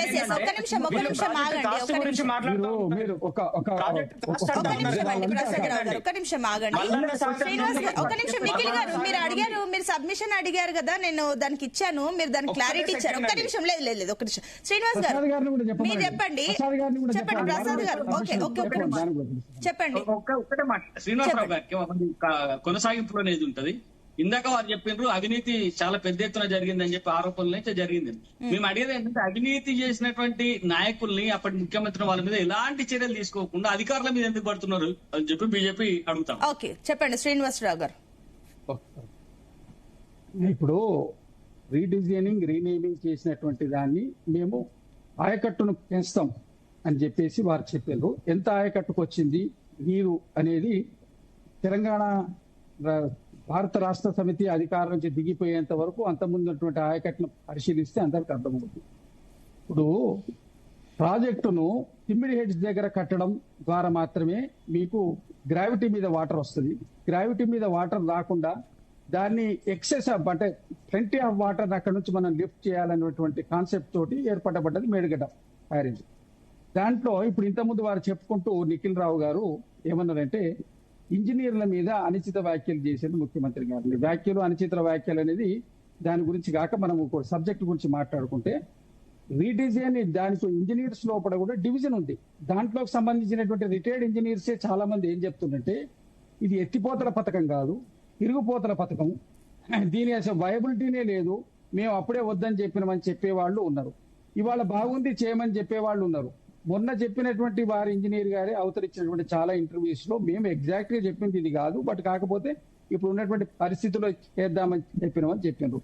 గురించి మాట్లాడుతూ మీరు సబ్మిషన్ అడిగారు కదా, నేను దానికి ఇచ్చాను, మీరు దానికి క్లారిటీ ఇచ్చారు. ఒక్క నిమిషం, లేదు ఒక్క నిమిషం శ్రీనివాస్ గారు మీరు చెప్పండి ప్రసాద్ గారు. ఓకే చెప్పండి. ఒక్కటే మాట శ్రీనివాసరావు గారికి కొనసాగింపులో అనేది ఉంటది. ఇందాక వారు చెప్పినారు అవినీతి చాలా పెద్ద ఎత్తున జరిగిందని చెప్పి ఆరోపణలు అయితే జరిగింది. మేము అడిగేది ఏంటంటే అవినీతి చేసినటువంటి నాయకుల్ని అప్పటి ముఖ్యమంత్రి వాళ్ళ మీద ఎలాంటి చర్యలు తీసుకోకుండా అధికారుల మీద ఎందుకు పడుతున్నారు అని చెప్పి బీజేపీ అడుగుతాం. ఓకే చెప్పండి శ్రీనివాసరావు గారు. ఇప్పుడు రీడిజైనింగ్, రీనేమింగ్ చేసినటువంటి దాన్ని మేము ఆయకట్టును పెంచుతాం అని చెప్పేసి వారు చెప్పారు. ఎంత ఆయకట్టుకు వచ్చింది నీరు అనేది తెలంగాణ భారత రాష్ట్ర సమితి అధికారం నుంచి దిగిపోయేంత వరకు అంతకుముందున్నటువంటి ఆయకట్టును పరిశీలిస్తే అందరికి అర్థమవుతుంది. ఇప్పుడు ప్రాజెక్టును తిమ్మిడి హెడ్స్ దగ్గర కట్టడం ద్వారా మాత్రమే మీకు గ్రావిటీ మీద వాటర్ వస్తుంది. గ్రావిటీ మీద వాటర్ రాకుండా దాన్ని ఎక్సెస్ అంటే ప్లెంటీ ఆఫ్ వాటర్ అక్కడ నుంచి మనం లిఫ్ట్ చేయాలనేటువంటి కాన్సెప్ట్ తోటి ఏర్పడబడ్డది మేడిగడ్డ బ్యారేజ్. దాంట్లో ఇప్పుడు ఇంతకుముందు వారు చెప్పుకుంటూ నిఖిల్ రావు గారు ఏమన్నారంటే ఇంజనీర్ల మీద అనుచిత వ్యాఖ్యలు చేసేది ముఖ్యమంత్రి గారు. వ్యాఖ్యలు, అనుచిత వ్యాఖ్యలు అనేది దాని గురించి కాక మనం ఒక సబ్జెక్ట్ గురించి మాట్లాడుకుంటే రీడిజైన్ దానికి ఇంజనీర్స్ లోపల కూడా డివిజన్ ఉంది. దాంట్లోకి సంబంధించినటువంటి రిటైర్డ్ ఇంజనీర్సే చాలా మంది ఏం చెప్తుందంటే ఇది ఎత్తిపోతల పథకం కాదు, తిరుగుపోతల పథకం, దీని అసలు వయబిలిటీనే లేదు, మేము అప్పుడే వద్దని చెప్పినామని చెప్పేవాళ్ళు ఉన్నారు. ఇవాళ బాగుంది చేయమని చెప్పేవాళ్ళు ఉన్నారు. మొన్న చెప్పినటువంటి వారి ఇంజనీర్ గారే అవతరించినటువంటి చాలా ఇంటర్వ్యూస్ లో మేము ఎగ్జాక్ట్ గా చెప్పింది ఇది కాదు, బట్ కాకపోతే ఇప్పుడు ఉన్నటువంటి పరిస్థితుల్లో చేద్దామని చెప్పినామని చెప్పినారు.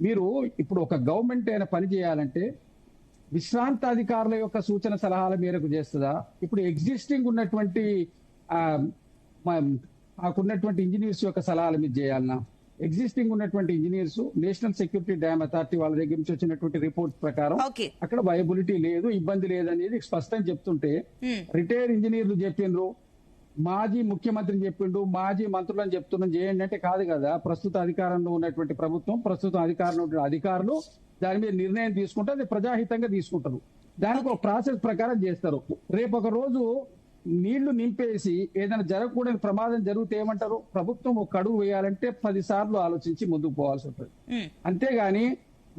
మీరు ఇప్పుడు ఒక గవర్నమెంట్ అయినా పని చేయాలంటే విశ్రాంత అధికారుల యొక్క సూచన సలహాల మేరకు చేస్తుందా, ఇప్పుడు ఎగ్జిస్టింగ్ ఉన్నటువంటి మాకున్నటువంటి ఇంజనీర్స్ యొక్క సలహాల మీద చేయాలన్నా? ఎగ్జిస్టింగ్ ఉన్నటువంటి engineers national security dam authority వాళ్ళ దగ్గర నుంచి వచ్చినటువంటి రిపోర్ట్ ప్రకారం అక్కడ వయబిలిటీ లేదు, ఇబ్బంది లేదనేది స్పష్టంగా చెప్తుంటే రిటైర్ ఇంజనీర్లు చెప్పిండ్రు, మాజీ ముఖ్యమంత్రిని చెప్పిండు, మాజీ మంత్రులను చెప్తున్నాం చేయండి అంటే కాదు కదా. ప్రస్తుత అధికారంలో ఉన్నటువంటి ప్రభుత్వం, ప్రస్తుతం అధికారంలో ఉన్న అధికారులు దాని మీద నిర్ణయం తీసుకుంటే అది ప్రజాహితంగా తీసుకుంటారు. దానికి ఒక ప్రాసెస్ ప్రకారం చేస్తారు. రేపు ఒక రోజు నీళ్లు నింపేసి ఏదైనా జరగకూడని ప్రమాదం జరిగితే ఏమంటారు? ప్రభుత్వం ఒక అడుగు వేయాలంటే 10 సార్లు ఆలోచించి ముందుకు పోవాల్సి ఉంటుంది. అంతేగాని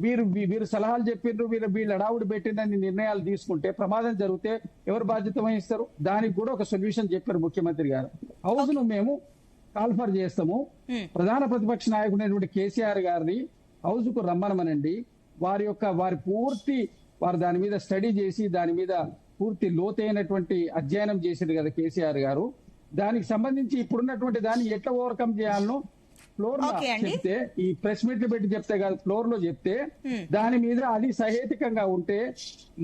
వీరు సలహాలు చెప్పిండ్రు, వీళ్ళు అడావుడు పెట్టిందని నిర్ణయాలు తీసుకుంటే ప్రమాదం జరిగితే ఎవరు బాధ్యత వహిస్తారు? దానికి కూడా ఒక సొల్యూషన్ చెప్పారు ముఖ్యమంత్రి గారు. హౌస్ ను మేము కాల్ఫర్ చేస్తాము, ప్రధాన ప్రతిపక్ష నాయకుడైనటువంటి కేసీఆర్ గారిని హౌస్ కు రమ్మనమనండి, వారు దాని మీద స్టడీ చేసి దాని మీద పూర్తి లోతైనటువంటి అధ్యయనం చేశారు కదా కేసీఆర్ గారు. దానికి సంబంధించి ఇప్పుడున్నటువంటి దాన్ని ఎట్లా ఓవర్కమ్ చేయాలనో ఫ్లోర్ లో చెప్తే, ఈ ప్రెస్ మీట్లు పెట్టి చెప్తే కాదు, ఫ్లోర్ లో చెప్తే దాని మీద అది సహేతుకంగా ఉంటే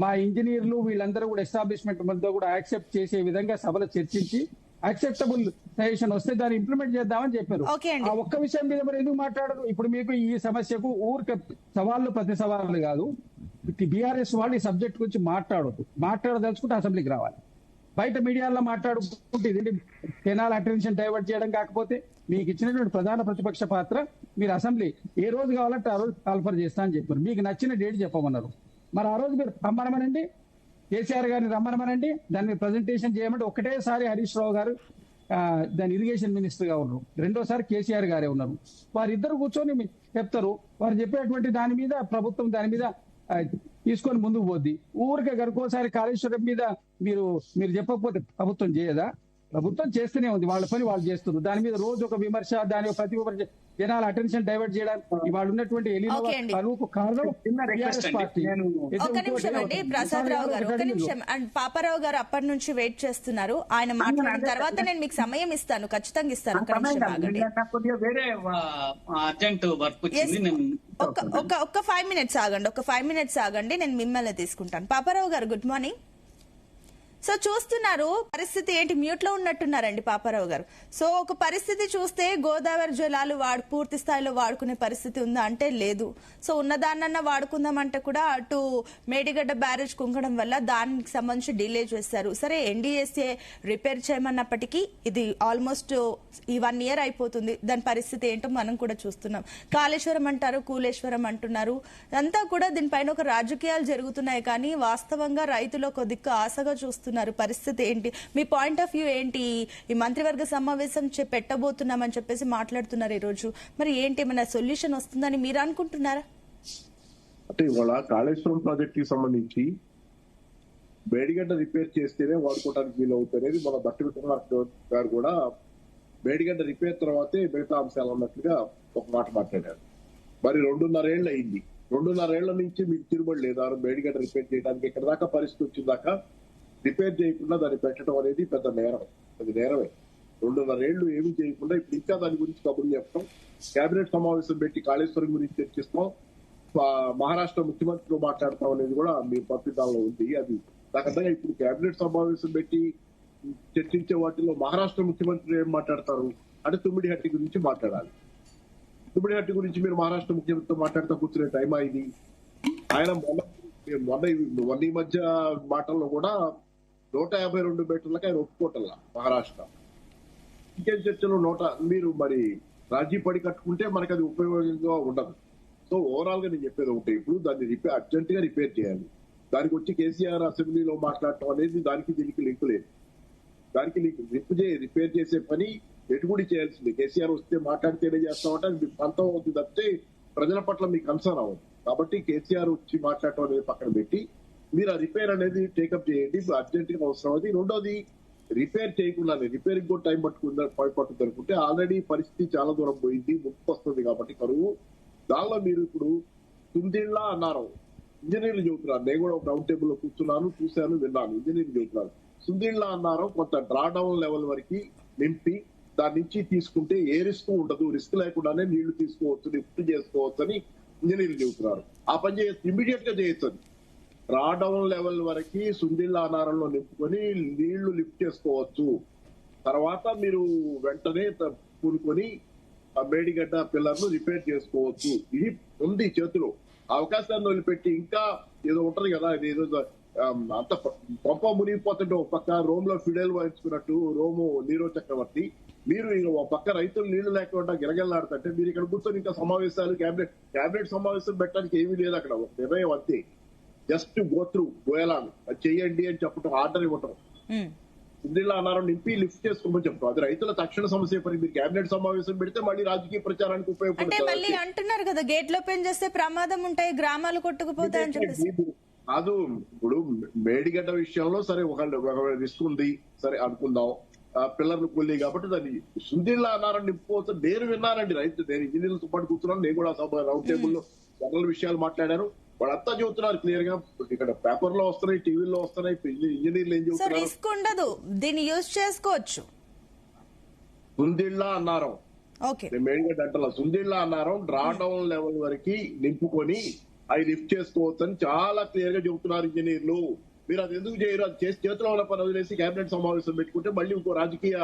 మా ఇంజనీర్లు వీళ్ళందరూ కూడా ఎస్టాబ్లిష్మెంట్ మధ్య కూడా యాక్సెప్ట్ చేసే విధంగా సభలో చర్చించి యాక్సెప్టబుల్ సజెషన్ వస్తే దాన్ని ఇంప్లిమెంట్ చేద్దామని చెప్పారు. ఆ ఒక్క విషయం మీద మరి ఎందుకు మాట్లాడరు? ఇప్పుడు మీకు ఈ సమస్యకు ఊరికే సవాళ్లు ప్రతి సవాళ్ళు కాదు, బీఆర్ఎస్ వాళ్ళు ఈ సబ్జెక్ట్ గురించి మాట్లాడదలుచుకుంటే అసెంబ్లీకి రావాలి. బయట మీడియాలో మాట్లాడుకుంటే ఇది కెనాల్ అటెన్షన్ డైవర్ట్ చేయడం కాకపోతే మీకు ఇచ్చినటువంటి ప్రధాన ప్రతిపక్ష పాత్ర మీరు అసెంబ్లీ ఏ రోజు కావాలంటే ఆ రోజు కాల్ఫర్ చేస్తా అని చెప్పారు. మీకు నచ్చిన డేట్ చెప్పమన్నారు. మరి ఆ రోజు మీరు రమ్మనమనండి, కేసీఆర్ గారిని రమ్మనమనండి, దాన్ని ప్రజెంటేషన్ చేయమంటే ఒకటేసారి హరీష్ రావు గారు దాని ఇరిగేషన్ మినిస్టర్ గా ఉన్నారు, రెండోసారి కేసీఆర్ గారే ఉన్నారు. వారిద్దరు కూర్చొని చెప్తారు. వారు చెప్పేటువంటి దాని మీద ప్రభుత్వం దాని మీద తీసుకొని ముందుకు పోద్ది. ఊరికే గనుకోసారి కాళేశ్వరం మీద మీరు చెప్పకపోతే ప్రభుత్వం చేయదా? ప్రభుత్వం చేస్తూనే ఉంది, వాళ్ళ పని వాళ్ళు చేస్తున్నారు. దాని మీద రోజు ఒక విమర్శ, దాని ప్రతి విమర్శ జనాల అటెన్షన్ డైవర్ట్ చేయడానికి ఇవాళ ఉన్నటువంటి కరువుకు కారణం పార్టీ. ఒక నిమిషం అండి ప్రసాదరావు గారు, ఒక నిమిషం. అండ్ పాపారావు గారు అప్పటి నుంచి వెయిట్ చేస్తున్నారు. ఆయన మాట్లాడిన తర్వాత నేను మీకు సమయం ఇస్తాను, ఖచ్చితంగా ఇస్తాను. ఒక నిమిషం ఆగండి, వేరే అర్జెంట్ వర్క్ వచ్చింది. ఒక 5 minutes ఆగండి, నేను మిమ్మల్ని తీసుకుంటాను. పాపారావు గారు గుడ్ మార్నింగ్. సో చూస్తున్నారు పరిస్థితి ఏంటి, మ్యూట్ లో ఉన్నట్టున్నారండి పాపారావు గారు. సో ఒక పరిస్థితి చూస్తే గోదావరి జలాలు పూర్తి స్థాయిలో వాడుకునే పరిస్థితి ఉందా అంటే లేదు. సో ఉన్నదాన్నన్నా వాడుకుందామంటే కూడా అటు మేడిగడ్డ బ్యారేజ్ కుంగడం వల్ల దానికి సంబంధించి డిలే చేశారు. సరే ఎన్డీఎస్ఏ రిపేర్ చేయమన్నప్పటికీ ఇది ఆల్మోస్ట్ ఈ 1 year అయిపోతుంది. దాని పరిస్థితి ఏంటో మనం కూడా చూస్తున్నాం. కాళేశ్వరం అంటారు, కూలేశ్వరం అంటున్నారు, అంతా కూడా దీనిపైన ఒక రాజకీయాలు జరుగుతున్నాయి. కానీ వాస్తవంగా రైతులు ఒక దిక్కు ఆశగా చూస్తున్నారు. పరిస్థితి ఏంటి, మీ పాయింట్ ఆఫ్ వ్యూ ఏంటి? ఈ మంత్రివర్గ సమావేశం పెట్టబోతున్నామని చెప్పేసి మాట్లాడుతున్నారు ఈ రోజు. మరి ఏంటి, మన సొల్యూషన్ వస్తుందని మీరు అనుకుంటున్నారా? అంటే ఇవాళ కాళేశ్వరం ప్రాజెక్ట్ కి సంబంధించి మేడిగడ్డ రిపేర్ చేస్తేనే వాడుకోవడానికి వీలు అవుతుంది. మన బట్టి విక్రమార్క గారు కూడా మేడిగడ్డ రిపేర్ తర్వాతే మిగతా అంశాలు అన్నట్లుగా ఒక మాట మాట్లాడారు. మరి 2.5 ఏళ్ళు అయింది. 2.5 ఏళ్ల నుంచి మీకు తిరుగుబడి లేదా మేడిగడ్డ రిపేర్ చేయడానికి? ఇక్కడ దాకా పరిస్థితి వచ్చిందాకా రిపేర్ చేయకుండా దాన్ని పెట్టడం అనేది పెద్ద నేరం, అది నేరమే. 2.5 ఏళ్లు ఏమీ చేయకుండా ఇప్పుడు ఇంకా దాని గురించి కబుర్లు చెప్తాం, కేబినెట్ సమావేశం పెట్టి కాళేశ్వరం గురించి చర్చిస్తాం, మహారాష్ట్ర ముఖ్యమంత్రితో మాట్లాడతాం అనేది కూడా మీ పత్రికల్లో ఉంది. అది నాకంటే ఇప్పుడు కేబినెట్ సమావేశం పెట్టి చర్చించే వాటిలో మహారాష్ట్ర ముఖ్యమంత్రి ఏం మాట్లాడతారు అంటే తుమ్మిడిహట్టి గురించి మాట్లాడాలి. తుమ్మిడిహట్టి గురించి మీరు మహారాష్ట్ర ముఖ్యమంత్రితో మాట్లాడుతూ కూర్చునే టైమా ఇది? ఆయన మొన్న ఈ మధ్య మాటల్లో కూడా 152 మీటర్లకు ఆయన ఒప్పుకోవటంలా మహారాష్ట్ర. ఇంకేం చర్చలు మీరు మరి రాజీ పడి కట్టుకుంటే మనకు అది ఉపయోగంగా ఉండదు. సో ఓవరాల్ గా నేను చెప్పేది ఒకటి, ఇప్పుడు దాన్ని అర్జెంట్ గా రిపేర్ చేయాలి. దానికి వచ్చి కేసీఆర్ అసెంబ్లీలో మాట్లాడటం అనేది దానికి దీనికి లింక్ లేదు. దానికి రిపేర్ చేసే పని ఎటుగుడి చేయాల్సింది. కేసీఆర్ వస్తే మాట్లాడితేనే చేస్తామంటే అది మీకు పంతం అవుతుంది తప్పితే ప్రజల పట్ల మీకు కన్సర్న్ అవ్వదు. కాబట్టి కేసీఆర్ వచ్చి మాట్లాడటం అనేది పక్కన పెట్టి మీరు ఆ రిపేర్ అనేది టేకప్ చేయండి, అర్జెంట్ గా అవసరం. అది రెండోది, రిపేర్ చేయకుండానే రిపేరింగ్ కూడా టైం పట్టుతుంది అనుకుంటే ఆల్రెడీ పరిస్థితి చాలా దూరం పోయింది, ముప్పు వస్తుంది కాబట్టి కరువు. దానిలో మీరు ఇప్పుడు తుందిళ్ళ అన్నారు, ఇంజనీర్లు చెబుతున్నారు. నేను కూడా ఒక రౌండ్ టేబుల్ లో కూర్చున్నాను, చూశాను, విన్నాను. ఇంజనీర్లు చెబుతున్నారు సుందిళ్ళ అన్నారు కొంత డ్రా డౌన్ లెవెల్ వరకు నింపి దాని నుంచి తీసుకుంటే ఏ రిస్క్ ఉండదు, రిస్క్ లేకుండానే నీళ్లు తీసుకోవచ్చు, లిఫ్ట్ చేసుకోవచ్చు అని ఇంజనీర్లు చెబుతున్నారు. ఆ పని చేయొచ్చు, ఇమ్మీడియట్ గా చేయొచ్చు. డ్రా డౌన్ లెవెల్ వరకు సుందిళ్ళ ఆనారంలో నింపుకొని నీళ్లు లిఫ్ట్ చేసుకోవచ్చు. తర్వాత మీరు వెంటనే కూనుకొని ఆ మేడిగడ్డ పిల్లర్ను రిపేర్ చేసుకోవచ్చు. ఇది ఉంది చేతిలో. అవకాశాన్ని వదిలిపెట్టి ఇంకా ఏదో ఉంటది కదా, ఏదో అంత పంప మునిగిపోతుంటే ఒక పక్క రోమ్ లో ఫిడెల్ వాయించుకున్నట్టు రోము నీరో చక్రవర్తి, మీరు ఒక పక్క రైతులు నీళ్లు లేకుండా గిరగల్లాడుతుంటే మీరు ఇక్కడ కూర్చొని ఇంకా సమావేశాలు క్యాబినెట్ సమావేశం పెట్టడానికి ఏమీ లేదు. అక్కడ ఒక నిర్ణయం అంతే, జస్ట్ గో త్రూ గోయలాను అది చెయ్యండి అని చెప్పడం, ఆర్డర్ ఇవ్వటం. ఇందిలా అన్నారం నింపి లిఫ్ట్ చేసుకోమని చెప్తాం. అది రైతుల తక్షణ సమస్య పని. మీరు క్యాబినెట్ సమావేశం పెడితే మళ్ళీ రాజకీయ ప్రచారానికి అంటే మళ్ళీ ఉపయోగపడుతుంది. అంటున్నారు కదా గేట్లు ఓపెన్ చేస్తే ప్రమాదం ఉంటాయి, గ్రామాలు కొట్టుకుపోతాయని చెప్పేసి. కాదు, ఇప్పుడు మేడిగడ్డ విషయంలో సరే ఒక రిస్క్ ఉంది, సరే అనుకుందాం. పిల్లర్లు కూలీ కాబట్టి దాన్ని సుందిళ్ళ అన్నారని నింపుకోవచ్చు. నేను విన్నానండి, నేను ఇంజనీర్లతో పాటు కూర్చున్నాను. నేను కూడా రౌండ్ టేబుల్ లో జనరల్ విషయాలు మాట్లాడాను. వాళ్ళంతా చెబుతున్నారు క్లియర్ గా. ఇక్కడ పేపర్ లో వస్తున్నాయి, టీవీలో వస్తున్నాయి. ఇంజనీర్లు ఏం సో చెబుతున్నారు? రిస్క్ ఉండదు, దీన్ని యూజ్ చేసుకోవచ్చు. సుందిళ్ళ అన్నారం, ఓకే, మేడిగడ్డ అంటారా, Sundilla Annaram draw down level వరకు నింపుకొని అవి లిఫ్ట్ చేసుకోవచ్చు అని చాలా క్లియర్ గా చెబుతున్నారు ఇంజనీర్లు. మీరు అది ఎందుకు చేయరు? అది చేసి చేతిలో ఉన్న పని వదిలేసి కేబినెట్ సమావేశం పెట్టుకుంటే మళ్ళీ ఇంకో రాజకీయ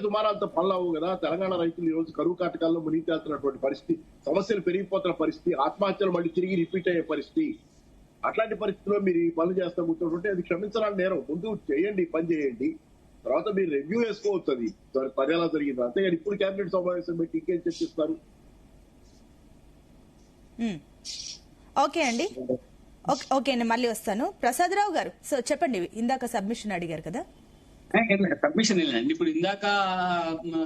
దుమారాలతో పనులవు కదా. తెలంగాణ రైతులు ఈ రోజు కరువు కాటకాల్లో మునిగితేస్తున్నటువంటి పరిస్థితి, సమస్యలు పెరిగిపోతున్న పరిస్థితి, ఆత్మహత్యలు మళ్ళీ తిరిగి రిపీట్ అయ్యే పరిస్థితి. అట్లాంటి పరిస్థితిలో మీరు ఈ పనులు చేస్తా కూర్చోంటే అది క్షమించడానికి నేరం. ముందు చేయండి, పని చేయండి, తర్వాత మీరు రివ్యూ వేసుకోవచ్చు. అది పని ఎలా జరిగింది. అంతేగాని ఇప్పుడు కేబినెట్ సమావేశం పెట్టి ఇంకేం చర్చిస్తారు? ఓకే అండి, ఓకే అండి, మళ్ళీ వస్తాను. ప్రసాదరావు గారు, సో చెప్పండి, ఇందాక సబ్మిషన్ అడిగారు కదా. సబ్మిషన్ వెళ్ళండి. ఇప్పుడు ఇందాక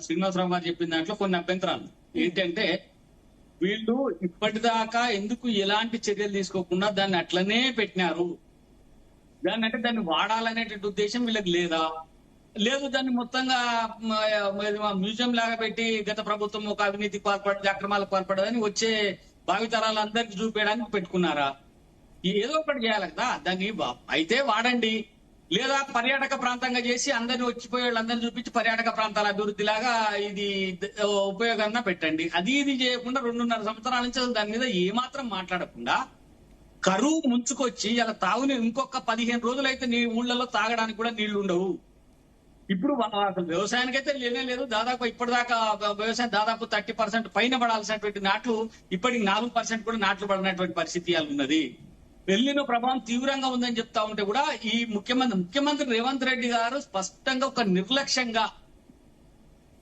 శ్రీనివాసరావు గారు చెప్పిన దాంట్లో కొన్ని అభ్యంతరాలు ఏంటంటే, వీళ్ళు ఇప్పటిదాకా ఎందుకు ఎలాంటి చర్యలు తీసుకోకుండా దాన్ని అట్లనే పెట్టినారు, దాన్ని వాడాలనేటువంటి ఉద్దేశం వీళ్ళకి లేదా, లేదు దాన్ని మొత్తంగా మ్యూజియం లాగా పెట్టి గత ప్రభుత్వం ఒక అవినీతికి పాల్పడి అక్రమాలకు పాల్పడదని వచ్చే భావితరాలందరికీ చూపించడానికి పెట్టుకున్నారా? ఏదో ఒకటి చేయాలి కదా. దాన్ని అయితే వాడండి, లేదా పర్యాటక ప్రాంతంగా చేసి అందరిని వచ్చిపోయే వాళ్ళందరినీ చూపించి పర్యాటక ప్రాంతాల అభివృద్ధి లాగా ఇది ఉపయోగంగా పెట్టండి. అది ఇది చేయకుండా 2.5 సంవత్సరాల నుంచి దాని మీద ఏమాత్రం మాట్లాడకుండా కరువు ముంచుకొచ్చి ఇలా తాగుని ఇంకొక 15 రోజులు అయితే నీ ఊళ్ళలో తాగడానికి కూడా నీళ్లు ఉండవు. ఇప్పుడు అసలు వ్యవసాయానికైతే లేనే లేదు. దాదాపు ఇప్పటిదాకా వ్యవసాయం దాదాపు 30% పైన పడాల్సినటువంటి నాట్లు ఇప్పటికి 4% కూడా నాట్లు పడినటువంటి పరిస్థితి ఉన్నది. ఎల్నినో ప్రభావం తీవ్రంగా ఉందని చెప్తా ఉంటే కూడా ఈ ముఖ్యమంత్రి రేవంత్ రెడ్డి గారు స్పష్టంగా ఒక నిర్లక్ష్యంగా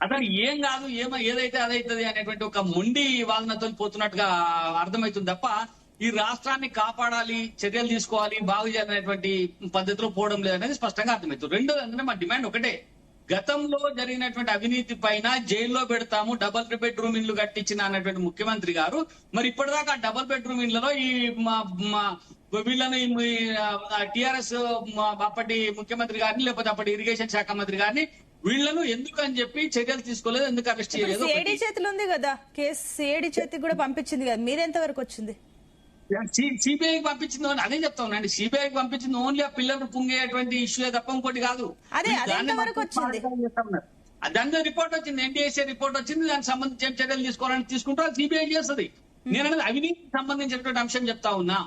అతను ఏం కాదు ఏదైతే అదైతుంది అనేటువంటి ఒక మొండి వాదనతో పోతున్నట్టుగా అర్థమవుతుంది తప్ప ఈ రాష్ట్రాన్ని కాపాడాలి, చర్యలు తీసుకోవాలి, బాగు చేయాలనేటువంటి పద్ధతిలో పోవడం లేదనేది స్పష్టంగా అర్థమవుతుంది. రెండోది అంటే మా డిమాండ్ ఒకటే, గతంలో జరిగినటువంటి అవినీతి పైన జైల్లో పెడతాము, డబుల్ బెడ్రూమ్ ఇళ్లు కట్టించిన అన్నటువంటి ముఖ్యమంత్రి గారు మరి ఇప్పటిదాకా డబుల్ బెడ్రూమ్ ఇళ్లలో ఈ వీళ్ళని టిఆర్ఎస్ అప్పటి ముఖ్యమంత్రి గారిని లేకపోతే అప్పటి ఇరిగేషన్ శాఖ మంత్రి గారిని వీళ్ళను ఎందుకు అని చెప్పి చర్యలు తీసుకోలేదు, ఎందుకు అరెస్ట్ చేయలేదు? సిఐడి చేతులు ఉంది కదా కేసు, సిఐడి చేతికి కూడా పంపించింది కదా, మీరెంత వరకు వచ్చింది? సిబిఐకి పంపించింది అదే చెప్తా ఉన్నాండి. సిబిఐకి పంపించింది ఓన్లీ ఆ పిల్లలు పుంగేటువంటి ఇష్యూ తప్ప ఇంకోటి కాదు. దాని రిపోర్ట్ వచ్చింది, ఎన్టీఎస్ఏ రిపోర్ట్ వచ్చింది, దానికి సంబంధించి ఏం చర్యలు తీసుకోవాలని తీసుకుంటారు, సిబిఐ చేస్తుంది. నేను అనేది అవినీతికి సంబంధించినటువంటి అంశం చెప్తా ఉన్నా.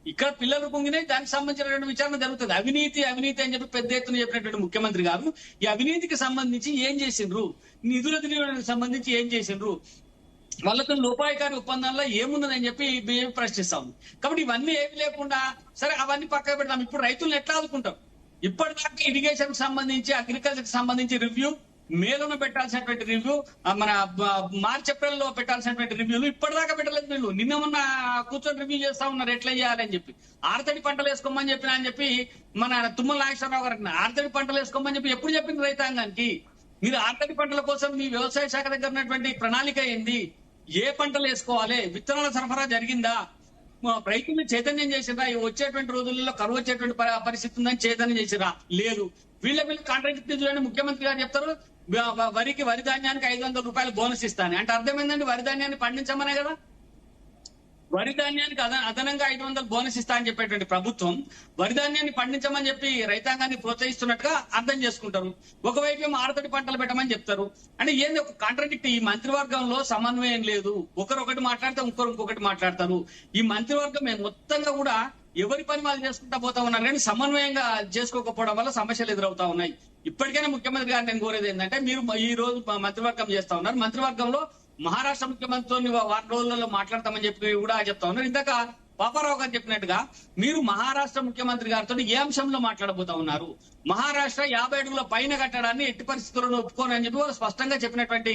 ఇక్కడ పిల్లలు పొంగినాయి, దానికి సంబంధించినటువంటి విచారణ జరుగుతుంది. అవినీతి అని చెప్పి పెద్ద ఎత్తున చెప్పినటువంటి ముఖ్యమంత్రి గారు ఈ అవినీతికి సంబంధించి ఏం చేసిండ్రు, నిధుల వినియోగానికి సంబంధించి ఏం చేసిండ్రు, వాళ్ళతో లోపాయకారి ఒప్పందాల్లో ఏమున్నదని చెప్పి బీజేపీ ప్రశ్నిస్తాం. కాబట్టి ఇవన్నీ ఏమి లేకుండా సరే అవన్నీ పక్కన పెడతాం. ఇప్పుడు రైతులను ఎట్లా ఆదుకుంటాం? ఇప్పటిదాకా ఇరిగేషన్ కి సంబంధించి, అగ్రికల్చర్ కి సంబంధించి రివ్యూ మేలోనే పెట్టాల్సినటువంటి రివ్యూ, మన మార్చి ఏప్రిల్ లో పెట్టాల్సినటువంటి రివ్యూలు ఇప్పటిదాకా పెట్టలేదు. వీళ్ళు నిన్న మొన్న కూర్చొని రివ్యూ చేస్తా ఉన్నారు ఎట్లా చేయాలని చెప్పి. ఆరుతడి పంటలు వేసుకోమని చెప్పి మన తుమ్మల నాగేశ్వరరావు గారు ఆరుతడి పంటలు వేసుకోమని చెప్పి ఎప్పుడు చెప్పింది రైతాంగానికి? మీరు ఆరుతడి పంటల కోసం మీ వ్యవసాయ శాఖ దగ్గర ఉన్నటువంటి ప్రణాళిక ఏంది? ఏ పంటలు వేసుకోవాలి? విత్తనాల సరఫరా జరిగిందా? రైతుల్ని చైతన్యం చేసిరా? వచ్చేటువంటి రోజుల్లో కరువు వచ్చేటువంటి పరిస్థితి ఉందని చైతన్యం చేసిరా? లేదు. వీళ్ళ కాంట్రాక్ట్ చూడండి, ముఖ్యమంత్రి గారు చెప్తారు వరి ధాన్యానికి 500 రూపాయలు బోనస్ ఇస్తాను అంటే అర్థమైందండి, వరి ధాన్యాన్ని పండించమనే కదా. వరి ధాన్యానికి అదనంగా 500 బోనస్ ఇస్తా అని చెప్పేటువంటి ప్రభుత్వం వరి ధాన్యాన్ని పండించమని చెప్పి రైతాంగాన్ని ప్రోత్సహిస్తున్నట్టుగా అర్థం చేసుకుంటారు. ఒకవైపు ఏమో ఆరుతడి పంటలు పెట్టమని చెప్తారు. అంటే ఏంది ఒక కాంట్రాడిక్ట్. ఈ మంత్రివర్గంలో సమన్వయం లేదు. ఒకరొకటి మాట్లాడితే ఇంకొకటి మాట్లాడతారు. ఈ మంత్రివర్గం మొత్తంగా కూడా ఎవరి పని వాళ్ళు చేసుకుంటా పోతా ఉన్నారు, కానీ సమన్వయంగా చేసుకోకపోవడం వల్ల సమస్యలు ఎదురవుతా ఉన్నాయి. ఇప్పటికైనా ముఖ్యమంత్రి గారు నేను కోరేది ఏంటంటే, మీరు ఈ రోజు మంత్రివర్గం చేస్తా ఉన్నారు, మంత్రివర్గంలో మహారాష్ట్ర ముఖ్యమంత్రితో వారం రోజులలో మాట్లాడతామని చెప్పి కూడా చెప్తా ఉన్నారు. ఇందాక పాపారావు గారు చెప్పినట్టుగా మీరు మహారాష్ట్ర ముఖ్యమంత్రి గారితో ఏ అంశంలో మాట్లాడబోతా ఉన్నారు? మహారాష్ట్ర 50 అడుగుల పైన కట్టడాన్ని ఎట్టి పరిస్థితుల్లో ఒప్పుకోనని చెప్పి వాళ్ళు స్పష్టంగా చెప్పినటువంటి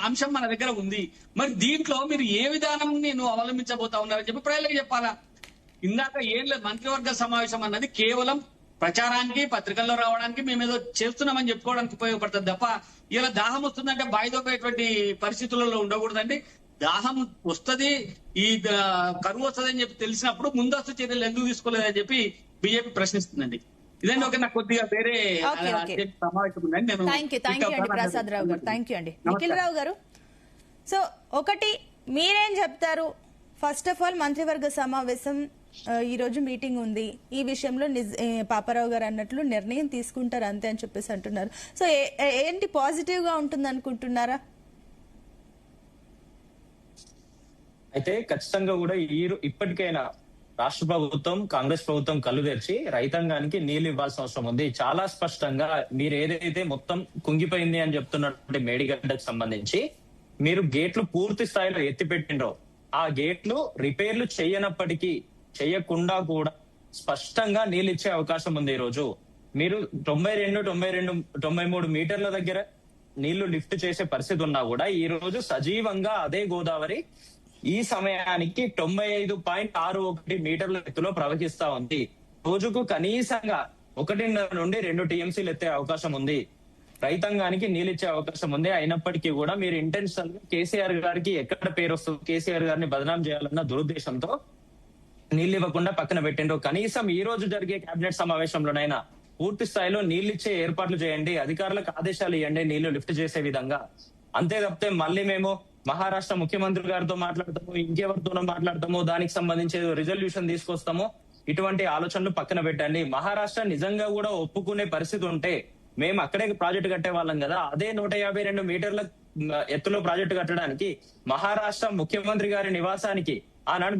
అంశం మన దగ్గర ఉంది. మరి దీంట్లో మీరు ఏ విధానం నువ్వు అవలంబించబోతా ఉన్నారని చెప్పి ప్రజలకు చెప్పాలా. ఇందాక ఏం లేదు, మంత్రివర్గ సమావేశం అన్నది కేవలం ప్రచారానికి, పత్రికల్లో రావడానికి మేము ఏదో చేస్తున్నామని చెప్పుకోవడానికి ఉపయోగపడుతుంది తప్ప ఇలా దాహం వస్తుందంటే బాయిదోపేటువంటి పరిస్థితులలో ఉండకూడదండి. దాహం వస్తుంది, ఈ కరువు వస్తుంది అని చెప్పి తెలిసినప్పుడు ముందస్తు చర్యలు ఎందుకు తీసుకోలేదని చెప్పి బీజేపీ ప్రశ్నిస్తుందండి. ఇదండి. ఒక నాకు కొద్దిగా వేరే సమావేశం ఉందండి. నేను థ్యాంక్ యూ అండి ప్రసాద్ రావు గారు. థ్యాంక్ యూ అండి. నిఖిల్ రావు గారు, సో ఒకటి మీరేం చెప్తారు? ఫస్ట్ ఆఫ్ ఆల్ మంత్రివర్గ సమావేశం ఈ రోజు మీటింగ్ ఉంది, ఈ విషయంలో పాపారావు గారు అన్నట్లు నిర్ణయం తీసుకుంటారు అంతే అని చెప్పేసి అంటున్నారు. సో ఏంటి పాజిటివ్ గా ఉంటుంది అనుకుంటున్నారా? అయితే ఖచ్చితంగా కూడా ఇప్పటికైనా రాష్ట్ర ప్రభుత్వం, కాంగ్రెస్ ప్రభుత్వం కళ్ళు తెరిచి రైతాంగానికి నీళ్లు ఇవ్వాల్సిన అవసరం ఉంది. చాలా స్పష్టంగా మీరు ఏదైతే మొత్తం కుంగిపోయింది అని చెప్తున్నటువంటి మేడిగడ్డకు సంబంధించి మీరు గేట్లు పూర్తి స్థాయిలో ఎత్తిపెట్టిండ్రో, ఆ గేట్లు రిపేర్లు చేయకుండా కూడా స్పష్టంగా నీళ్ళు ఇచ్చే అవకాశం ఉంది. ఈ రోజు మీరు 93 మీటర్ల దగ్గర నీళ్లు లిఫ్ట్ చేసే పరిస్థితి ఉన్నా కూడా ఈ రోజు సజీవంగా అదే గోదావరి ఈ సమయానికి 95.61 మీటర్ల ఎత్తులో ప్రవహిస్తా ఉంది. రోజుకు కనీసంగా 1.5 నుండి 2 టీఎంసీలు ఎత్తే అవకాశం ఉంది. రైతాంగానికి నీళ్ళు ఇచ్చే అవకాశం ఉంది. అయినప్పటికీ కూడా మీరు ఇంటెన్షన్ కేసీఆర్ గారికి ఎక్కడ పేరు వస్తుంది, కేసీఆర్ గారిని బదనాం చేయాలన్న దురుద్దేశంతో నీళ్ళు ఇవ్వకుండా పక్కన పెట్టిండ్రు. కనీసం ఈ రోజు జరిగే కేబినెట్ సమావేశంలోనైనా పూర్తి స్థాయిలో నీళ్ళు ఇచ్చే ఏర్పాట్లు చేయండి, అధికారులకు ఆదేశాలు ఇవ్వండి నీళ్లు లిఫ్ట్ చేసే విధంగా. అంతే తప్పితే మళ్ళీ మేము మహారాష్ట్ర ముఖ్యమంత్రి గారితో మాట్లాడతాము, ఇంకెవరితోనో మాట్లాడతాము, దానికి సంబంధించి రిజల్యూషన్ తీసుకొస్తాము, ఇటువంటి ఆలోచనలు పక్కన పెట్టండి. మహారాష్ట్ర నిజంగా కూడా ఒప్పుకునే పరిస్థితి ఉంటే మేము అక్కడే ప్రాజెక్టు కట్టే వాళ్ళం కదా. అదే 152 మీటర్ల ఎత్తులో ప్రాజెక్టు కట్టడానికి మహారాష్ట్ర ముఖ్యమంత్రి గారి నివాసానికి ఆనాడు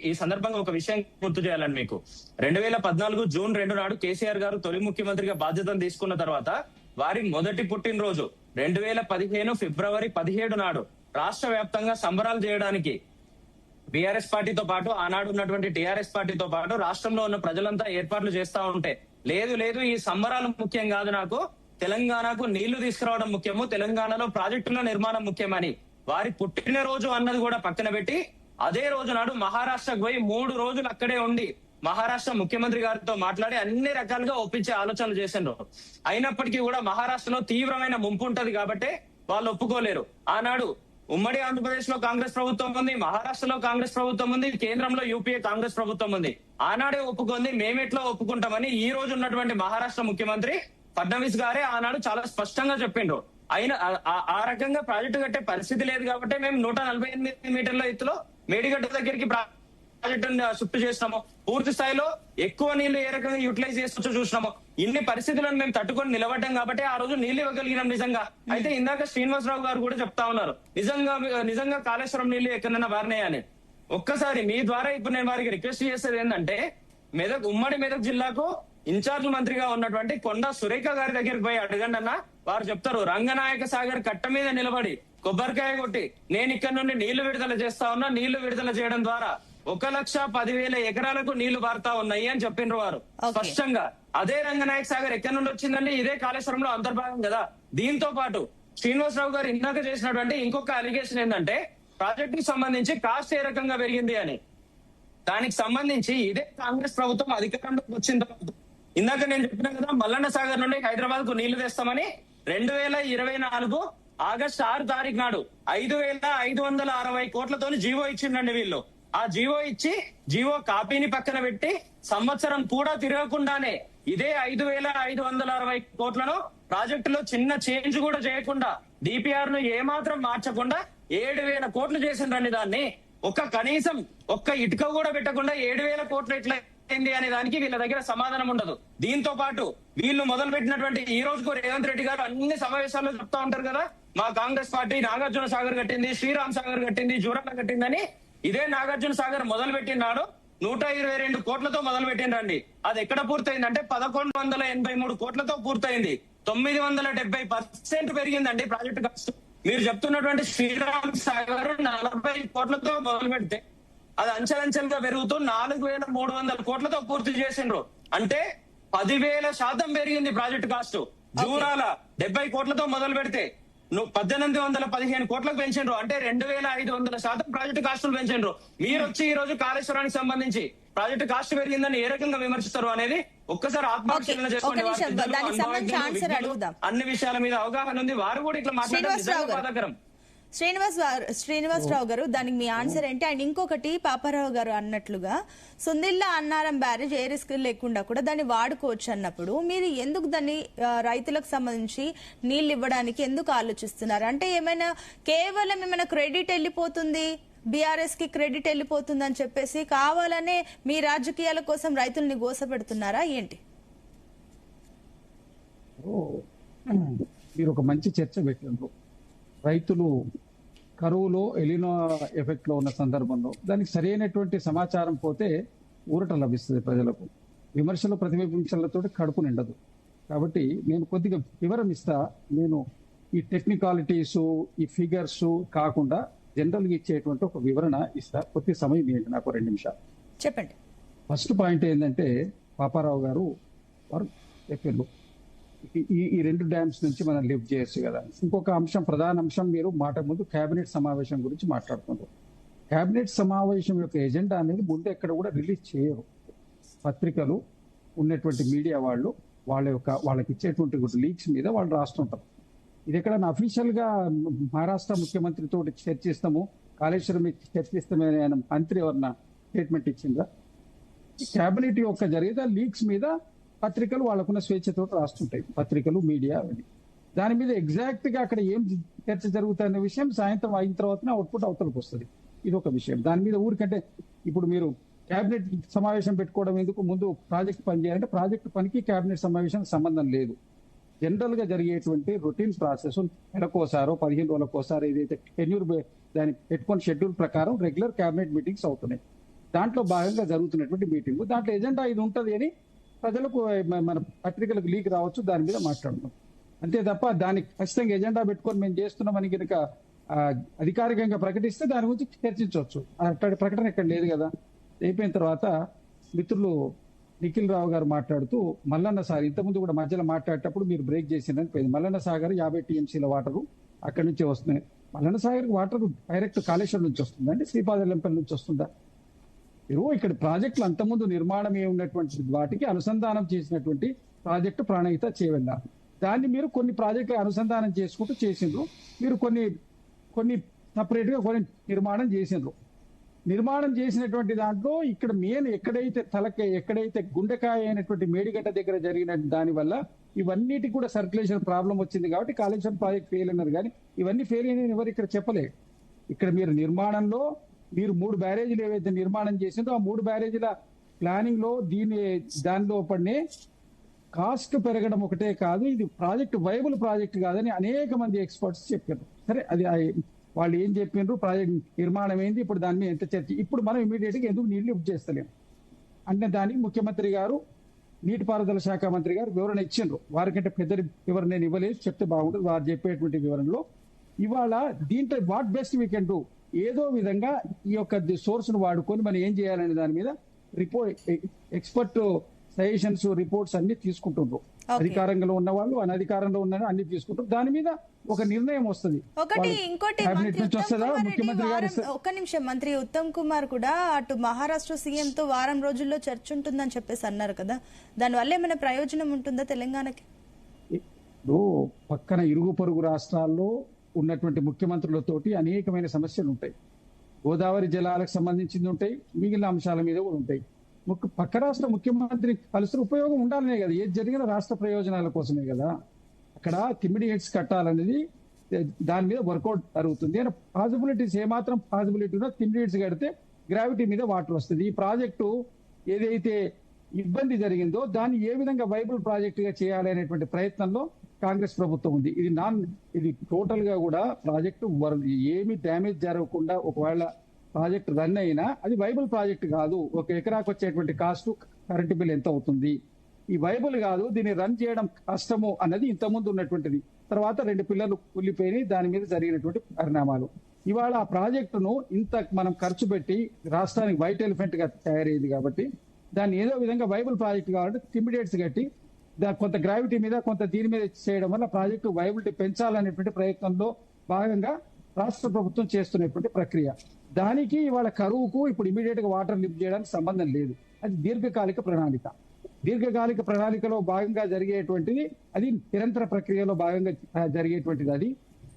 ఈ సందర్భంగా ఒక విషయం గుర్తు చేయాలని మీకు 2014 జూన్ 2 నాడు కేసీఆర్ గారు తొలి ముఖ్యమంత్రిగా బాధ్యతను తీసుకున్న తర్వాత వారి మొదటి పుట్టినరోజు 2015 ఫిబ్రవరి 17 నాడు రాష్ట్ర వ్యాప్తంగా సంబరాలు చేయడానికి బీఆర్ఎస్ పార్టీతో పాటు ఆనాడు ఉన్నటువంటి టీఆర్ఎస్ పార్టీతో పాటు రాష్ట్రంలో ఉన్న ప్రజలంతా ఏర్పాట్లు చేస్తా ఉంటే లేదు ఈ సంబరాలు ముఖ్యం కాదు, నాకు తెలంగాణకు నీళ్లు తీసుకురావడం ముఖ్యము, తెలంగాణలో ప్రాజెక్టుల నిర్మాణం ముఖ్యమని వారి పుట్టినరోజు అన్నది కూడా పక్కన పెట్టి అదే రోజు నాడు మహారాష్ట్రకు పోయి 3 రోజులు అక్కడే ఉండి మహారాష్ట్ర ముఖ్యమంత్రి గారితో మాట్లాడి అన్ని రకాలుగా ఒప్పించే ఆలోచనలు చేసిండ్రు. అయినప్పటికీ కూడా మహారాష్ట్రలో తీవ్రమైన ముంపు ఉంటది కాబట్టి వాళ్ళు ఒప్పుకోలేరు. ఆనాడు ఉమ్మడి ఆంధ్రప్రదేశ్ లో కాంగ్రెస్ ప్రభుత్వం ఉంది, మహారాష్ట్రలో కాంగ్రెస్ ప్రభుత్వం ఉంది, కేంద్రంలో యూపీఏ కాంగ్రెస్ ప్రభుత్వం ఉంది. ఆనాడే ఒప్పుకుంది, మేమెట్లా ఒప్పుకుంటామని ఈ రోజు ఉన్నటువంటి మహారాష్ట్ర ముఖ్యమంత్రి ఫడ్నవీస్ గారే ఆనాడు చాలా స్పష్టంగా చెప్పిండ్రు. అయినా ఆ రకంగా ప్రాజెక్టు కట్టే పరిస్థితి లేదు కాబట్టి మేము 148 మీటర్ల ఎత్తులో మేడిగడ్డ దగ్గరికి ప్రాజెక్టును షిఫ్ట్ చేసినాము. పూర్తి స్థాయిలో ఎక్కువ నీళ్లు ఏ రకంగా యూటిలైజ్ చేసుకోవచ్చో చూసినాము. ఇన్ని పరిస్థితులను మేము తట్టుకొని నిలబడ్డాం కాబట్టి ఆ రోజు నీళ్లు ఇవ్వగలిగినాం నిజంగా. అయితే ఇందాక శ్రీనివాసరావు గారు కూడా చెప్తా ఉన్నారు నిజంగా కాళేశ్వరం నీళ్లు ఎక్కడైనా వారినాయని. ఒక్కసారి మీ ద్వారా ఇప్పుడు నేను వారికి రిక్వెస్ట్ చేసేది ఏంటంటే ఉమ్మడి మెదక్ జిల్లాకు ఇన్ఛార్జ్ మంత్రిగా ఉన్నటువంటి కొండా సురేఖ గారి దగ్గరికి పోయి అడగండి అన్న, వారు చెప్తారు. రంగనాయక సాగర్ కట్ట మీద నిలబడి కొబ్బరికాయ కొట్టి నేను ఇక్కడ నుండి నీళ్లు విడుదల చేస్తా ఉన్నా, నీళ్లు విడుదల చేయడం ద్వారా 1,10,000 ఎకరాలకు నీళ్లు పారుతా ఉన్నాయి అని చెప్పిండ్రు వారు స్పష్టంగా. అదే రంగనాయక సాగర్ ఎక్కడి నుండి వచ్చిందండి? ఇదే కాళేశ్వరంలో అంతర్భాగం కదా. దీంతో పాటు శ్రీనివాసరావు గారు ఇందాక చేసినటువంటి ఇంకొక అలిగేషన్ ఏంటంటే ప్రాజెక్టుకి సంబంధించి కాస్ట్ ఏ రకంగా పెరిగింది అని. దానికి సంబంధించి ఇదే కాంగ్రెస్ ప్రభుత్వం అధికారంలోకి వచ్చిన తర్వాత ఇందాక నేను చెప్పినా కదా, మల్లన్న సాగర్ నుండి హైదరాబాద్ కు నీళ్లు తెస్తామని 2024 ఆగస్టు 6 తారీఖు నాడు 5,560 కోట్లతోని జీవో ఇచ్చిందండి వీళ్ళు. ఆ జీవో ఇచ్చి జీవో కాపీని పక్కన పెట్టి సంవత్సరం కూడా తిరగకుండానే ఇదే 5,560 కోట్లను ప్రాజెక్టులో చిన్న చేంజ్ కూడా చేయకుండా డిపిఆర్ ను ఏమాత్రం మార్చకుండా 7,000 కోట్లు చేసిండ్రండి దాన్ని. కనీసం ఒక్క ఇటుక కూడా పెట్టకుండా 7,000 కోట్లు ఎట్లా అయింది అనే దానికి వీళ్ళ దగ్గర సమాధానం ఉండదు. దీంతో పాటు వీళ్ళు మొదలు పెట్టినటువంటి ఈ రోజుకు రేవంత్ రెడ్డి గారు అన్ని సమావేశాల్లో చెప్తా ఉంటారు కదా, మా కాంగ్రెస్ పార్టీ నాగార్జున సాగర్ కట్టింది, శ్రీరామ్ సాగర్ కట్టింది, జూరాల కట్టిందని. ఇదే నాగార్జున సాగర్ మొదలు పెట్టినాడు 122 కోట్లతో మొదలు పెట్టిండ్రండి. అది ఎక్కడ పూర్తయిందంటే 1,183 కోట్లతో పూర్తయింది. 970% పెరిగిందండి ప్రాజెక్టు కాస్ట్. మీరు చెప్తున్నటువంటి శ్రీరామ్ సాగర్ 40 కోట్లతో మొదలు పెడితే అది అంచెలంచెలుగా పెరుగుతూ 4,300 కోట్లతో పూర్తి చేసిండ్రు. అంటే 10,000% పెరిగింది ప్రాజెక్టు కాస్ట్. జూరాల 70 కోట్లతో మొదలు పెడితే 1,815 కోట్లకు పెంచిండ్రు. అంటే 2,500% ప్రాజెక్టు కాస్టులు పెంచిండ్రు. మీరు వచ్చి ఈ రోజు కాళేశ్వరానికి సంబంధించి ప్రాజెక్టు కాస్ట్ పెరిగిందని ఏ రకంగా విమర్శిస్తారు అనేది ఒక్కసారి ఆత్మపరిశీలన చేసుకోండి. అన్ని విషయాల మీద అవగాహన ఉంది. వారు కూడా ఇట్లా మాట్లాడారు బాధాకరం. శ్రీనివాసరావు గారు, దానికి మీ ఆన్సర్ ఏంటి? అండ్ ఇంకొకటి, పాపారావు గారు అన్నట్లుగా సుందిల్లా అన్నారం బ్యారేజ్ ఏ రిస్క్ లేకుండా కూడా దాన్ని వాడుకోవచ్చు అన్నప్పుడు మీరు ఎందుకు దాన్ని రైతులకు సంబంధించి నీళ్లు ఇవ్వడానికి ఎందుకు ఆలోచిస్తున్నారు? అంటే ఏమైనా కేవలం ఏమైనా క్రెడిట్ వెళ్ళిపోతుంది, బీఆర్ఎస్ కి క్రెడిట్ వెళ్ళిపోతుంది అని చెప్పేసి కావాలనే మీ రాజకీయాల కోసం రైతుల్ని గోసపెడుతున్నారా ఏంటి? మీరు ఒక మంచి చర్చ పెట్టినారు. రైతులు కరువులో ఎలినో ఎఫెక్ట్ లో ఉన్న సందర్భంలో దానికి సరైనటువంటి సమాచారం పోతే ఊరట లభిస్తుంది ప్రజలకు. విమర్శలు ప్రతివిమర్శలతో కడుపు నిండదు. కాబట్టి నేను కొద్దిగా వివరం ఇస్తా. నేను ఈ టెక్నికాలిటీస్, ఈ ఫిగర్స్ కాకుండా జనరల్ గా ఇచ్చేటువంటి ఒక వివరణ ఇస్తా. కొద్ది సమయం ఏంటి, నాకు 2 నిమిషాలు చెప్పండి. ఫస్ట్ పాయింట్ ఏంటంటే, పాపారావు గారు వారు చెప్పారు ఈ 2 డ్యామ్స్ నుంచి మనం లిఫ్ట్ చేయొచ్చు కదా. ఇంకొక అంశం, ప్రధాన అంశం, మీరు మాట ముందు కేబినెట్ సమావేశం గురించి మాట్లాడుతున్నారు. కేబినెట్ సమావేశం యొక్క ఎజెండా అనేది ముందు ఎక్కడ కూడా రిలీజ్ చేయరు. పత్రికలు, ఉన్నటువంటి మీడియా వాళ్ళు వాళ్ళకి ఇచ్చేటువంటి లీక్స్ మీద వాళ్ళు రాస్తుంటారు. ఇది ఎక్కడ అఫీషియల్ గా మహారాష్ట్ర ముఖ్యమంత్రితో చర్చిస్తాము, కాళేశ్వరం చర్చిస్తామని ఆయన మంత్రి ఎవరన్నా స్టేట్మెంట్ ఇచ్చిందా? కేబినెట్ యొక్క జరిగితే లీక్స్ మీద పత్రికలు వాళ్ళకున్న స్వేచ్ఛతో రాస్తుంటాయి, పత్రికలు, మీడియా అని. దాని మీద ఎగ్జాక్ట్ గా అక్కడ ఏం చర్చ జరుగుతున్న విషయం సాయంత్రం అయిన తర్వాతనే అవుట్పుట్ అవతలకు వస్తుంది. ఇది ఒక విషయం. దాని మీద ఊరికంటే ఇప్పుడు మీరు కేబినెట్ సమావేశం పెట్టుకోవడం ఎందుకు, ముందు ప్రాజెక్ట్ పని చేయాలంటే ప్రాజెక్ట్ పనికి కేబినెట్ సమావేశం సంబంధం లేదు. జనరల్ గా జరిగేటువంటి రొటీన్ ప్రాసెస్ నెలకోసారో 15 రోజులకోసారి ఏదైతే టెన్యూర్ దాని పెట్టుకున్న షెడ్యూల్ ప్రకారం రెగ్యులర్ కేబినెట్ మీటింగ్స్ అవుతున్నాయి. దాంట్లో భాగంగా జరుగుతున్నటువంటి మీటింగ్, దాంట్లో ఎజెండా ఇది ఉంటుంది అని ప్రజలకు మన పత్రికలకు లీక్ రావచ్చు, దాని మీద మాట్లాడతాం అంతే తప్ప దానికి ఖచ్చితంగా ఎజెండా పెట్టుకొని మేము చేస్తున్నామని కనుక అధికారికంగా ప్రకటిస్తే దాని గురించి చర్చించవచ్చు. అట్లాంటి ప్రకటన ఇక్కడ లేదు కదా. అయిపోయిన తర్వాత మిత్రులు నిఖిల్ రావు గారు మాట్లాడుతూ మల్లన్న సాగర్, ఇంతకుముందు కూడా మధ్యలో మాట్లాడేటప్పుడు మీరు బ్రేక్ చేసిందని పోయింది. మల్లన్న సాగర్ 50 టీఎంసీల వాటరు అక్కడి నుంచి వస్తున్నాయి. మల్లన్న సాగర్ వాటర్ డైరెక్ట్ కాళేశ్వరం నుంచి వస్తుందండి, శ్రీపాదలంపల్లి నుంచి వస్తుందా? మీరు ఇక్కడ ప్రాజెక్టులు అంతకుముందు నిర్మాణమే ఉన్నటువంటి వాటికి అనుసంధానం చేసినటువంటి ప్రాజెక్టు ప్రాణహిత చేవెళ్ళ, దాన్ని మీరు కొన్ని ప్రాజెక్టులు అనుసంధానం చేసుకుంటూ చేసిండ్రు. మీరు కొన్ని సపరేట్ గా కొన్ని నిర్మాణం చేసిండ్రు. నిర్మాణం చేసినటువంటి దాంట్లో ఇక్కడ మెయిన్ ఎక్కడైతే గుండెకాయ అయినటువంటి మేడిగడ్డ దగ్గర జరిగిన దాని వల్ల ఇవన్నిటికి కూడా సర్క్యులేషన్ ప్రాబ్లం వచ్చింది కాబట్టి కాళేశ్వరం ప్రాజెక్ట్ ఫెయిల్ అన్నారు. కానీ ఇవన్నీ ఫెయిల్ అయిన ఎవరు ఇక్కడ చెప్పలేదు. ఇక్కడ మీరు నిర్మాణంలో మీరు 3 బ్యారేజీలు ఏవైతే నిర్మాణం చేసిందో ఆ 3 బ్యారేజీల ప్లానింగ్ లో దానిలో పడినే కాస్ట్ పెరగడం ఒకటే కాదు, ఇది ప్రాజెక్ట్ వైబుల్ ప్రాజెక్ట్ కాదని అనేక మంది ఎక్స్పర్ట్స్ చెప్పారు. సరే, అది వాళ్ళు ఏం చెప్పినారు, ప్రాజెక్ట్ నిర్మాణం ఏంది, ఇప్పుడు దాని మీద ఎంత చర్చ, ఇప్పుడు మనం ఇమీడియట్ గా ఎందుకు నీళ్లు లిఫ్ట్ చేస్తలేము అంటే దానికి ముఖ్యమంత్రి గారు, నీటిపారుదల శాఖ మంత్రి గారు వివరణ ఇచ్చిండ్రు. వారికంటే పెద్ద వివరణ నేను ఇవ్వలేదు, చెప్తే బాగుంటుంది. వారు చెప్పేటువంటి వివరణలో ఇవాళ దీంట్లో what best we can do, ఏదో విధంగా ఈ యొక్క సోర్స్ ను వాడుకొని మనం ఏం చేయాలనే దాని మీద ఎక్స్పర్ట్ సజెషన్స్, రిపోర్ట్స్ అన్ని తీసుకుంటుండ్రు. అధికారంలో ఉన్న వాళ్ళు, అనధికారంలో ఉన్న అన్ని తీసుకుంటారు. దాని మీద ఒక నిర్ణయం వస్తుంది. ఇంకోటి ఒక్క నిమిషం, మంత్రి ఉత్తమ్ కుమార్ కూడా అటు మహారాష్ట్ర సీఎం తో వారం రోజుల్లో చర్చ ఉంటుందని చెప్పేసి అన్నారు కదా, దానివల్ల ఏమైనా ప్రయోజనం ఉంటుందా తెలంగాణకి? పక్కన ఇరుగు పొరుగు రాష్ట్రాల్లో ఉన్నటువంటి ముఖ్యమంత్రులతోటి అనేకమైన సమస్యలు ఉంటాయి. గోదావరి జలాలకు సంబంధించింది ఉంటాయి, మిగిలిన అంశాల మీద కూడా ఉంటాయి. పక్క రాష్ట్ర ముఖ్యమంత్రి కలిసి ఉపయోగం ఉండాలనే కదా, ఏది జరిగిన రాష్ట్ర ప్రయోజనాల కోసమే కదా. అక్కడ తిమ్మిడి హెడ్స్ కట్టాలనేది దాని మీద వర్కౌట్ జరుగుతుంది అని పాసిబిలిటీస్ ఏమాత్రం పాసిబిలిటీ ఉన్నా తిమ్మిడి హెడ్స్ కడితే గ్రావిటీ మీద వాటర్ వస్తుంది. ఈ ప్రాజెక్టు ఏదైతే ఇబ్బంది జరిగిందో దాన్ని ఏ విధంగా వైబుల్ ప్రాజెక్ట్ గా చేయాలి అనేటువంటి ప్రయత్నంలో కాంగ్రెస్ ప్రభుత్వం ఉంది. ఇది టోటల్ గా కూడా ప్రాజెక్టు ఏమి డ్యామేజ్ జరగకుండా ఒకవేళ ప్రాజెక్ట్ రన్ అయినా అది వైబుల్ ప్రాజెక్ట్ కాదు. ఒక ఎకరాకు వచ్చేటువంటి కాస్ట్ కరెంటు బిల్ ఎంత అవుతుంది, ఈ వైబుల్ కాదు, దీన్ని రన్ చేయడం కష్టము అన్నది ఇంతకుముందు ఉన్నటువంటిది. తర్వాత 2 పిల్లలు కూలిపోయినాయి, దాని మీద జరిగినటువంటి పరిణామాలు. ఇవాళ ఆ ప్రాజెక్టును ఇంత మనం ఖర్చు పెట్టి రాష్ట్రానికి వైట్ ఎలిఫెంట్ గా తయారైంది కాబట్టి దాన్ని ఏదో విధంగా వైబుల్ ప్రాజెక్ట్ కావాలంటే టిమిడేట్స్ కట్టి కొంత గ్రావిటీ మీద కొంత దీని మీద చేయడం వల్ల ప్రాజెక్టు వైబిలిటీ పెంచాలనేటువంటి ప్రయత్నంలో భాగంగా రాష్ట్ర ప్రభుత్వం చేస్తున్నటువంటి ప్రక్రియ. దానికి ఇవాళ కరువుకు ఇప్పుడు ఇమీడియట్ గా వాటర్ లిఫ్ట్ చేయడానికి సంబంధం లేదు. అది దీర్ఘకాలిక ప్రణాళిక. దీర్ఘకాలిక ప్రణాళికలో భాగంగా జరిగేటువంటిది, అది నిరంతర ప్రక్రియలో భాగంగా జరిగేటువంటిది. అది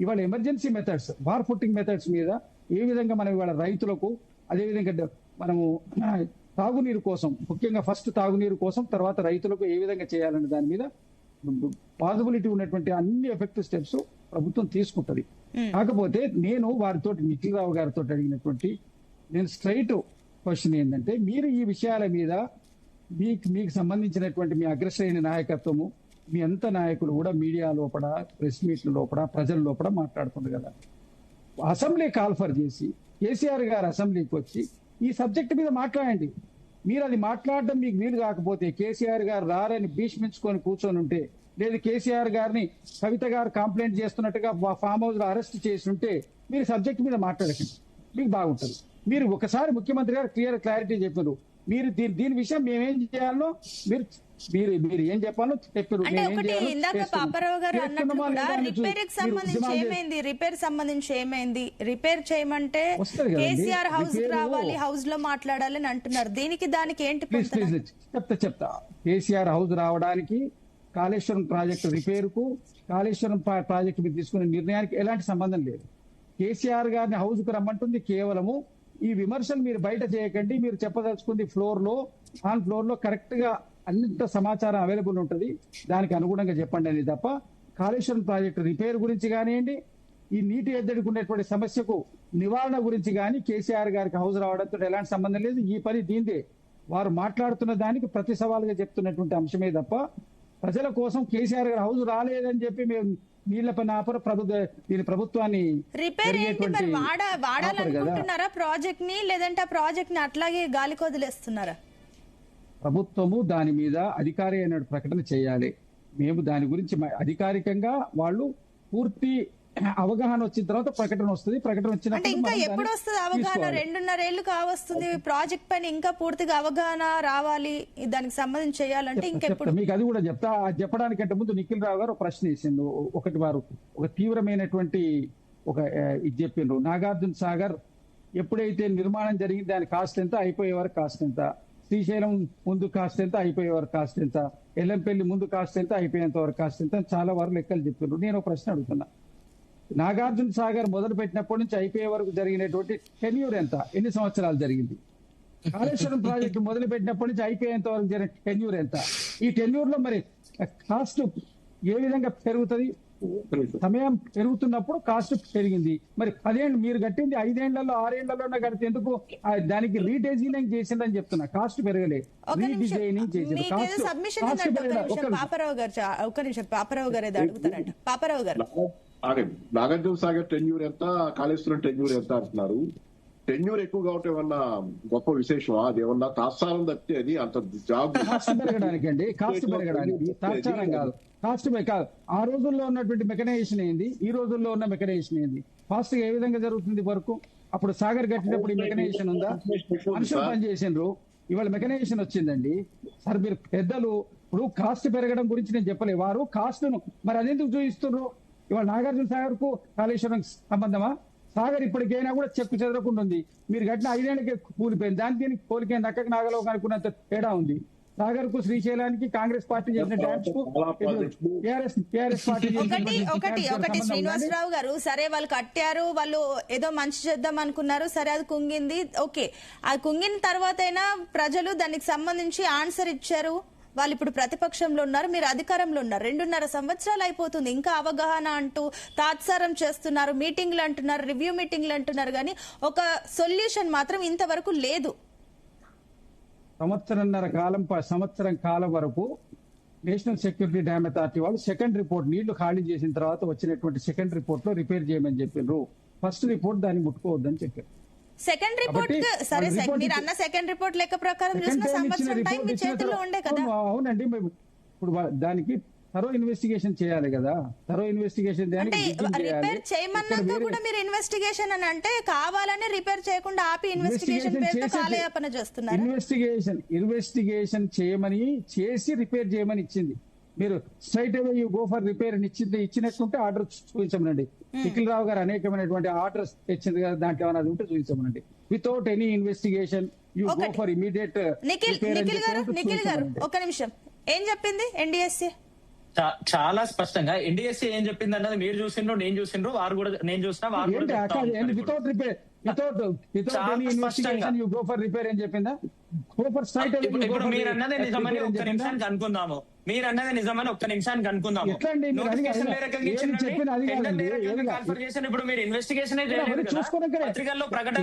ఇవాళ emergency methods, war footing methods మీద ఏ విధంగా మనం ఇవాళ రైతులకు, అదేవిధంగా మనము తాగునీరు కోసం, ముఖ్యంగా ఫస్ట్ తాగునీరు కోసం, తర్వాత రైతులకు ఏ విధంగా చేయాలనే దాని మీద పాసిబిలిటీ ఉన్నటువంటి అన్ని ఎఫెక్టివ్ స్టెప్స్ ప్రభుత్వం తీసుకుంటది. కాకపోతే నేను వారితో నిఖిల్ రావు గారితో అడిగినటువంటి నేను స్ట్రైట్ క్వశ్చన్ ఏంటంటే, మీరు ఈ విషయాల మీద మీకు సంబంధించినటువంటి మీ అగ్రశ్రేణి నాయకత్వము, మీ అంత నాయకులు కూడా మీడియా లోపల, ప్రెస్ మీట్ల లోపల, ప్రజల లోపల మాట్లాడుతుంది కదా. అసెంబ్లీ కాల్ఫర్ చేసి కేసీఆర్ గారు అసెంబ్లీకి వచ్చి ఈ సబ్జెక్ట్ మీద మాట్లాడండి. మీరు అది మాట్లాడడం మీకు వీలు కాకపోతే కేసీఆర్ గారు రారని భీష్మించుకొని కూర్చొని ఉంటే, లేదు కేసీఆర్ గారిని కవిత గారు కంప్లైంట్ చేస్తున్నట్టుగా ఫామ్ హౌస్ లో అరెస్ట్ చేసి ఉంటే మీరు సబ్జెక్ట్ మీద మాట్లాడకండి, మీకు బాగుంటుంది. మీరు ఒకసారి ముఖ్యమంత్రి గారు క్లారిటీ చెప్పారు. మీరు దీని విషయం మేమేం చేయాలో మీరు ఏం చెప్పాలో చెప్పారు. అంటే ఒకటి ఇందాక పాపారావు గారు అన్నట్టు కూడా రిపేర్ కి సంబంధించి ఏమైంది, రిపేర్ సంబంధించి ఏమైంది, రిపేర్ చేయమంటే కేసీఆర్ హౌస్ రావాలి, హౌస్ లో మాట్లాడాలి అని అంటున్నారు. దీనికి దానికి ఏంటి? చెప్తా. కేసీఆర్ హౌస్ రావడానికి, కాళేశ్వరం ప్రాజెక్టు రిపేర్ కు, కాళేశ్వరం ప్రాజెక్టు మీద తీసుకునే నిర్ణయానికి ఎలాంటి సంబంధం లేదు. కేసీఆర్ గారిని హౌస్ కు రమ్మంటుంది కేవలము ఈ విమర్శలు మీరు బయట చేయకండి, మీరు చెప్పదలుచుకుంది ఫ్లోర్ లో, ఆన్ ఫ్లోర్ లో కరెక్ట్ గా అన్నింటి సమాచారం అవైలబుల్ ఉంటుంది, దానికి అనుగుణంగా చెప్పండి అని తప్ప కాళేశ్వరం ప్రాజెక్టు రిపేర్ గురించి కానివ్వండి, ఈ నీటి ఎద్దడికి ఉన్నటువంటి సమస్యకు నివారణ గురించి కానీ కేసీఆర్ గారికి హౌస్ రావడంతో ఎలాంటి సంబంధం లేదు. ఈ పని దీందే. వారు మాట్లాడుతున్న దానికి ప్రతి సవాలుగా చెప్తున్నటువంటి అంశమే తప్ప ప్రజల కోసం కేసీఆర్ గారు హౌస్ రాలేదని చెప్పి మేము నీళ్ల పైన ఆపరు దీని ప్రభుత్వాన్ని రిపేర్ ఏంటి మరి? వాడాలనుకుంటున్నారా ప్రాజెక్ట్ ని, లేదంటే ఆ ప్రాజెక్ట్ ని అట్లాగే గాలికి వదిలేస్తున్నారా? ప్రభుత్వము దాని మీద అధికారి అయిన ప్రకటన చేయాలి. మేము దాని గురించి అధికారికంగా వాళ్ళు పూర్తి అవగాహన వచ్చిన తర్వాత ప్రకటన వస్తుంది. ప్రకటన అంటే ఇంకా ఎప్పుడు వస్తుంది అవగాహన? 2.5 ఏళ్లు కావస్తుంది ప్రాజెక్ట్ పైన, ఇంకా పూర్తిగా అవగాహన రావాలి, దానికి సంబంధించి చేయాలంటే ఇంకెప్పుడు? మీకు అది కూడా చెప్తా. చెప్పడానికంటే ముందు నిఖిల్ రావు గారు ప్రశ్న వేసిండు. ఒకటి వారు ఒక తీవ్రమైనటువంటి ఇది చెప్పిండ్రు. నాగార్జున సాగర్ ఎప్పుడైతే నిర్మాణం జరిగింది దాని కాస్ట్ ఎంత, అయిపోయే వరకు కాస్ట్ ఎంత, శ్రీశైలం ముందు కాస్ట్ ఎంత, అయిపోయే వరకు కాస్ట్ ఎంత, ఎల్లంపల్లి ముందు కాస్ట్ ఎంత, అయిపోయేంత వరకు కాస్ట్ ఎంత, చాలా వరకు లెక్కలు చెప్పిండ్రు. నేను ఒక ప్రశ్న అడుగుతున్నా. నాగార్జున సాగర్ మొదలు పెట్టినప్పటి నుంచి అయిపోయే వరకు జరిగినటువంటి టెన్యూర్ ఎంత, ఎన్ని సంవత్సరాలు జరిగింది? కాళేశ్వరం ప్రాజెక్టు మొదలు పెట్టినప్పటి నుంచి అయిపోయేంత వరకు జరిగిన టెన్యూర్ ఎంత? ఈ టెన్యూర్ లో మరి కాస్ట్ ఏ విధంగా పెరుగుతుంది? సమయం పెరుగుతున్నప్పుడు కాస్ట్ పెరిగింది. మరి 10 ఏళ్ళు మీరు కట్టింది 5 ఏళ్లలో 6 ఏళ్లలో కడితే ఎందుకు దానికి రీడిజైనింగ్ చేసిందని చెప్తున్నా. కాస్ట్ పెరగలే, రీడిజైనింగ్ చేసింది. పాపారావు గారు ఒక నిమిషం, పాపారావు గారు ఏదో అడుగుతారంట. పాపారావు గారు, నాగార్జున సాగర్ టెన్యూర్ ఎంత, కాళేశ్వరం టెన్యూర్ ఎంత అంటున్నారు. టెన్యూర్ ఎక్కువ కావటం ఏమన్నా గొప్ప విశేషం? అది ఏమన్నా తాత్సారం తప్పితే అది అంత జాబ్ కాస్ట్ పెరగడానికి అండి, కాస్ట్ పెరగడానికి తాత్సారం కాదు. కాస్ట్ కాదు. ఆ రోజుల్లో ఉన్నటువంటి మెకనైజేషన్ ఏంది, ఈ రోజుల్లో ఉన్న మెకనైజేషన్ ఏంది, ఫాస్ట్ గా ఏ విధంగా జరుగుతుంది వర్క్? అప్పుడు సాగర్ కట్టినప్పుడు ఈ మెకనైజేషన్ ఉందా? మనుషులు పనిచేసిండ్రు, ఇవాళ మెకనైజేషన్ వచ్చిందండి. సార్ మీరు పెద్దలు ఇప్పుడు కాస్ట్ పెరగడం గురించి నేను చెప్పలే, వారు కాస్ట్ ను మరి అదెందుకు చూపిస్తున్నారు? ఇవాళ నాగార్జున సాగర్ కు కాళేశ్వరం సంబంధమా? సాగర్ ఇప్పటికైనా కూడా చెక్కు చెదరకుండా ఉంది. మీరు కట్టిన 5 ఏళ్ళకే కూలిపోయింది, దానికి పోలికైంది. అక్కడికి నాగలోకి అనుకున్నంత తేడా ఉంది. సాగర్ కు శ్రీశైలానికి కాంగ్రెస్ పార్టీ చేసిన డ్యాన్స్ కు టిఆర్ఎస్ పార్టీ ఒకటి శ్రీనివాసరావు గారు, సరే వాళ్ళు కట్టారు, వాళ్ళు ఏదో మంచి చేద్దాం అనుకున్నారు, సరే అది కుంగింది, ఓకే. అది కుంగిన తర్వాత అయినా ప్రజలు దానికి సంబంధించి ఆన్సర్ ఇచ్చారు. వాళ్ళు ఇప్పుడు ప్రతిపక్షంలో ఉన్నారు, మీరు అధికారంలో ఉన్నారు. 2.5 సంవత్సరాలు అయిపోతుంది, ఇంకా అవగాహన అంటూ తాత్సారం చేస్తున్నారు, మీటింగ్లు అంటున్నారు, రివ్యూ మీటింగ్లు అంటున్నారు, కానీ ఒక సొల్యూషన్ మాత్రం ఇంతవరకు లేదు. సంవత్సరం కాలం వరకు నేషనల్ సెక్యూరిటీ డ్యామ్ అథారిటీ వాళ్ళు సెకండ్ రిపోర్ట్, నీళ్లు ఖాళీ చేసిన తర్వాత వచ్చినటువంటి సెకండ్ రిపోర్ట్ లో రిపేర్ చేయమని చెప్పారు. ఫస్ట్ రిపోర్ట్ దాన్ని ముట్టుకోవద్దని చెప్పారు. సెకండ్ రిపోర్ట్ సరే, మీరు అన్న సెకండ్ రిపోర్ట్ లెక్క ప్రకారం చూసిన సంవత్సరం టైం మీ చేతుల్లో ఉండే కదా. అవునండి, ఇప్పుడు దానికి తరో ఇన్వెస్టిగేషన్ చేయాలి కదా. తరో ఇన్వెస్టిగేషన్ అంటే రిపేర్ చేయమన్నాక కూడా మీరు ఇన్వెస్టిగేషన్ అని అంటే కావాలని రిపేర్ చేయకుండా ఆపి ఇన్వెస్టిగేషన్ పేరుతో కాలయాపన చేస్తున్నారు. ఇన్వెస్టిగేషన్ చేయమని చేసి రిపేర్ చేయమని ఇచ్చింది. మీరు straight away you go for repair అని ఇచ్చినట్టుంటే ఆర్డర్ చూపించమనండి. నిఖిల్ రావు గారు అనేకమైనటువంటి ఆర్డర్స్ తెచ్చింది కదా, దాంట్లో ఏమైనా ఉంటే చూపించమనండి. Without any investigation you go for immediate. Nikhil garu ఒక నిమిషం, ఏం చెప్పింది ఎన్డీఎస్ఏ? చాలా స్పష్టంగా ఎన్డీఎస్ఏ ఏం చెప్పింది అన్నది మీరు చూసిండ్రు, నేను చూసిండ్రు, వారు కూడా నేను చూసినా వారు కూడా without repair without any investigation you go for repair అని చెప్పిందా? గో ఫర్ స్ట్రైట్ అవే. ఇప్పుడు మీరు అన్నదే నిజమని ఒక్క నిమిషానికి అనుకుందాము. మీరు అన్నదే నిజమని ఒక్క నిమిషానికి అనుకుందాము. ఇప్పుడు మీరు ఇన్వెస్టిగేషన్ పత్రికల్లో ప్రకటన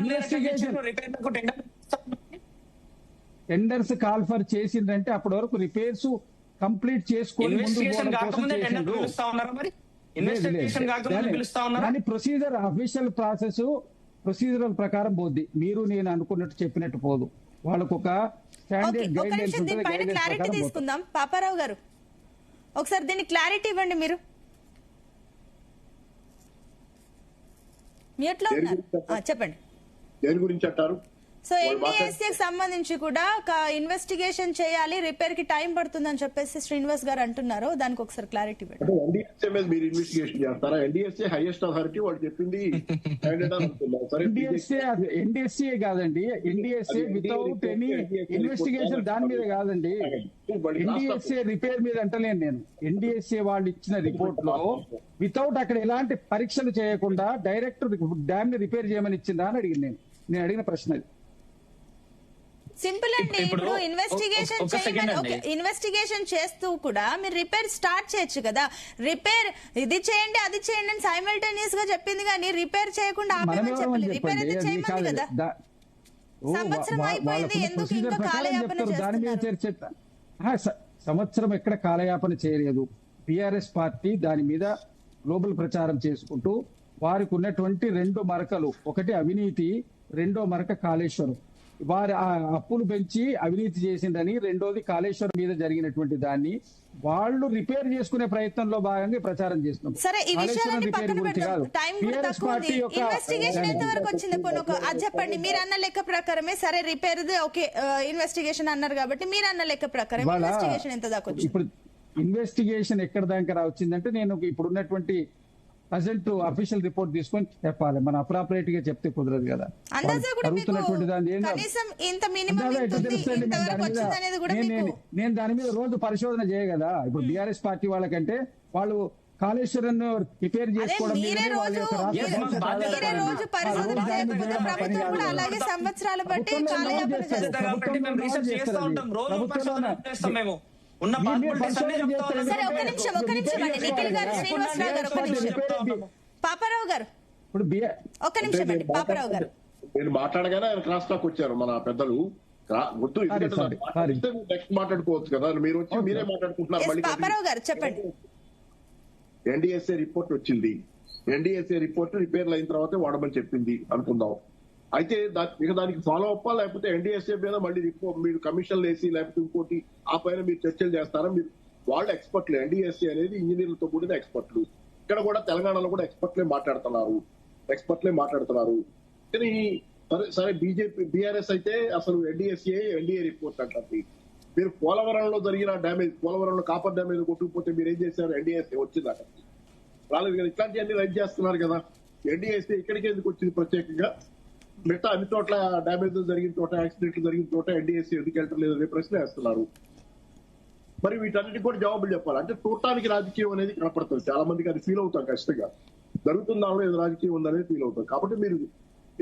టెండర్స్ కాల్ ఫర్ చేసిందంటే అప్పటి వరకు రిపేర్స్ కంప్లీట్ చేసుకొని ప్రొసీజర్ అఫీషియల్ ప్రాసెస్ ప్రొసీజరల్ ప్రకారం పోద్ది. మీరు నేను అనుకున్నట్టు చెప్పినట్టు పోదు. వాళ్ళకు ఒక స్టాండర్డ్ గైడ్ లైన్స్ ఉంటుంది. క్లారిటీ తీసుకుందాం. పాపారావు గారు ఒకసారి దీన్ని క్లారిటీ ఇవ్వండి. మీరు మ్యూట్ లో ఉన్నారు, చెప్పండి. దేని గురించి అంటారు? సో ఎన్డీఎస్ఏకి సంబంధించి కూడా ఇన్వెస్టిగేషన్ చేయాలి, రిపేర్ కి టైం పడుతుందని చెప్పేసి శ్రీనివాస్ గారు అంటున్నారు. దానికి ఒకసారి క్లారిటీ పెట్టండి. ఎన్డీఎస్ఏ మీద మీరు ఇన్వెస్టిగేషన్ చేస్తారా? ఎన్డీఎస్ఏ హైయెస్ట్ అథారిటీ, వాళ్ళు చెప్పింది ఎన్డీఎస్ఏ కాదండి. ఎన్డీఎస్ఏ వితౌట్ ఎనీ ఇన్వెస్టిగేషన్ దాని మీద కాదండి. ఎన్డీఎస్ఏ రిపేర్ మీద అంటలేను నేను. ఎన్డీఎస్ఏ వాళ్ళు ఇచ్చిన రిపోర్ట్ లో వితౌట్ అక్కడ ఎలాంటి పరీక్షలు చేయకుండా డైరెక్ట్ డ్యామ్ ని రిపేర్ చేయమని ఇచ్చిందా అని అడిగింది. నేను అడిగిన ప్రశ్న అది. సింపుల్ అండి. ఇప్పుడు ఇన్వెస్టిగేషన్ చేస్తూ కూడా మీరు రిపేర్ స్టార్ట్ చేయొచ్చు కదా. రిపేర్ ఇది చేయండి అది చేయండి అని సైమల్టేనియస్ గా చెప్పింది, కానీ రిపేర్ చేయకుండా ఆపేమని చెప్పాలి. రిపేర్ అయితే చేయమంది కదా. సంవత్సరం అయిపోయింది, ఎందుకు ఇంకా కాలయాపన చేస్తున్నారు? సంవత్సరం ఎక్కడ కాలయాపన చేయలేదు. టిఆర్ఎస్ పార్టీ దాని మీద గ్లోబల్ ప్రచారం చేసుకుంటూ వారికి ఉన్నటువంటి 2 మరకలు, ఒకటి అవినీతి, రెండో మరక కాళేశ్వరం. వారి అప్పులు పెంచి అవినీతి చేసిందని, రెండోది కాళేశ్వరం మీద జరిగినటువంటి దాన్ని వాళ్ళు రిపేర్ చేసుకునే ప్రయత్నంలో భాగంగా ప్రచారం చేస్తున్నాం. సరే, ఈ విషయాన్ని పక్కన పెడతాం. టైం కూడా తక్కువ ఉంది. ఇన్వెస్టిగేషన్ ఎంత వరకు వచ్చింది అది చెప్పండి. మీరు అన్న లెక్క ప్రకారమే సరే రిపేర్ ఓకే ఇన్వెస్టిగేషన్ అన్నారు కాబట్టి మీరు అన్న లెక్క ప్రకారం ఇన్వెస్టిగేషన్ ఎంత దాకా వచ్చింది? ఇప్పుడు ఇన్వెస్టిగేషన్ ఎక్కడ దాకా వచ్చిందంటే నేను ఇప్పుడు ఉన్నటువంటి ప్రజెంట్ అఫీషియల్ రిపోర్ట్ తీసుకొని చెప్పాలి. మన అప్రాపరేట్ గా చెప్తే కుదరదు కదా. నేను దాని మీద రోజు పరిశోధన చేయగదా. ఇప్పుడు బీఆర్ఎస్ పార్టీ వాళ్ళకంటే వాళ్ళు కాళేశ్వరం రిపేర్ చేసుకోవడం పాపారావు గారు ఇప్పుడు ఒక్క నిమిషం అండి. పాపారావు గారు నేను మాట్లాడగానే ఆయన క్రాస్ టాక్ వచ్చారు మన పెద్దలు. వద్దు నెక్స్ట్ మాట్లాడుకోవచ్చు కదా, మీరు వచ్చి మీరే మాట్లాడుకుంటున్నారు. పాపారావు గారు చెప్పండి. ఎన్డీఎస్ఏ రిపోర్ట్ వచ్చింది. ఎన్డీఎస్ఏ రిపోర్ట్ రిపేర్లు అయిన తర్వాతే వాడమని చెప్పింది అనుకుందాం. అయితే దానికి ఫాలో అప్పా, లేకపోతే ఎన్డీఎస్ఏ మీద మళ్ళీ మీరు కమిషన్లు వేసి లేకపోతే ఇంకోటి ఆ పైన మీరు చర్చలు చేస్తారా? మీరు వాళ్ళు ఎక్స్పర్ట్లు. ఎన్డీఎస్ఏ అనేది ఇంజనీర్లతో కూడిన ఎక్స్పర్ట్లు. ఇక్కడ కూడా తెలంగాణలో కూడా ఎక్స్పర్ట్లే మాట్లాడుతున్నారు. కానీ సరే బీఆర్ఎస్ అయితే అసలు ఎన్డీఏ రిపోర్ట్ అంటుంది. మీరు పోలవరంలో జరిగిన డ్యామేజ్, పోలవరంలో కాపర్ డ్యామేజ్ కొట్టుకుపోతే మీరు ఏం చేశారు? ఎన్డీఎస్ఏ వచ్చింది అక్కడ రాలేదు కదా. ఇట్లాంటివన్నీ రైట్ చేస్తున్నారు కదా. ఎన్డీఎస్ఏ ఇక్కడికి ఎందుకు వచ్చింది ప్రత్యేకంగా? మిగతా అన్ని చోట్ల డ్యామేజ్ జరిగిన చోట, యాక్సిడెంట్లు జరిగిన చోట ఎన్డీఎస్ఏ ఎందుకు వెళ్ళటం లేదు అనే ప్రశ్న వేస్తున్నారు. మరి వీటన్నిటికి కూడా జవాబులు చెప్పాలి. అంటే చూడటానికి రాజకీయం అనేది కనపడుతుంది, చాలా మందికి అది ఫీల్ అవుతాం ఖచ్చితంగా, జరుగుతుందాలో ఏదో రాజకీయం ఉందనేది ఫీల్ అవుతాం. కాబట్టి మీరు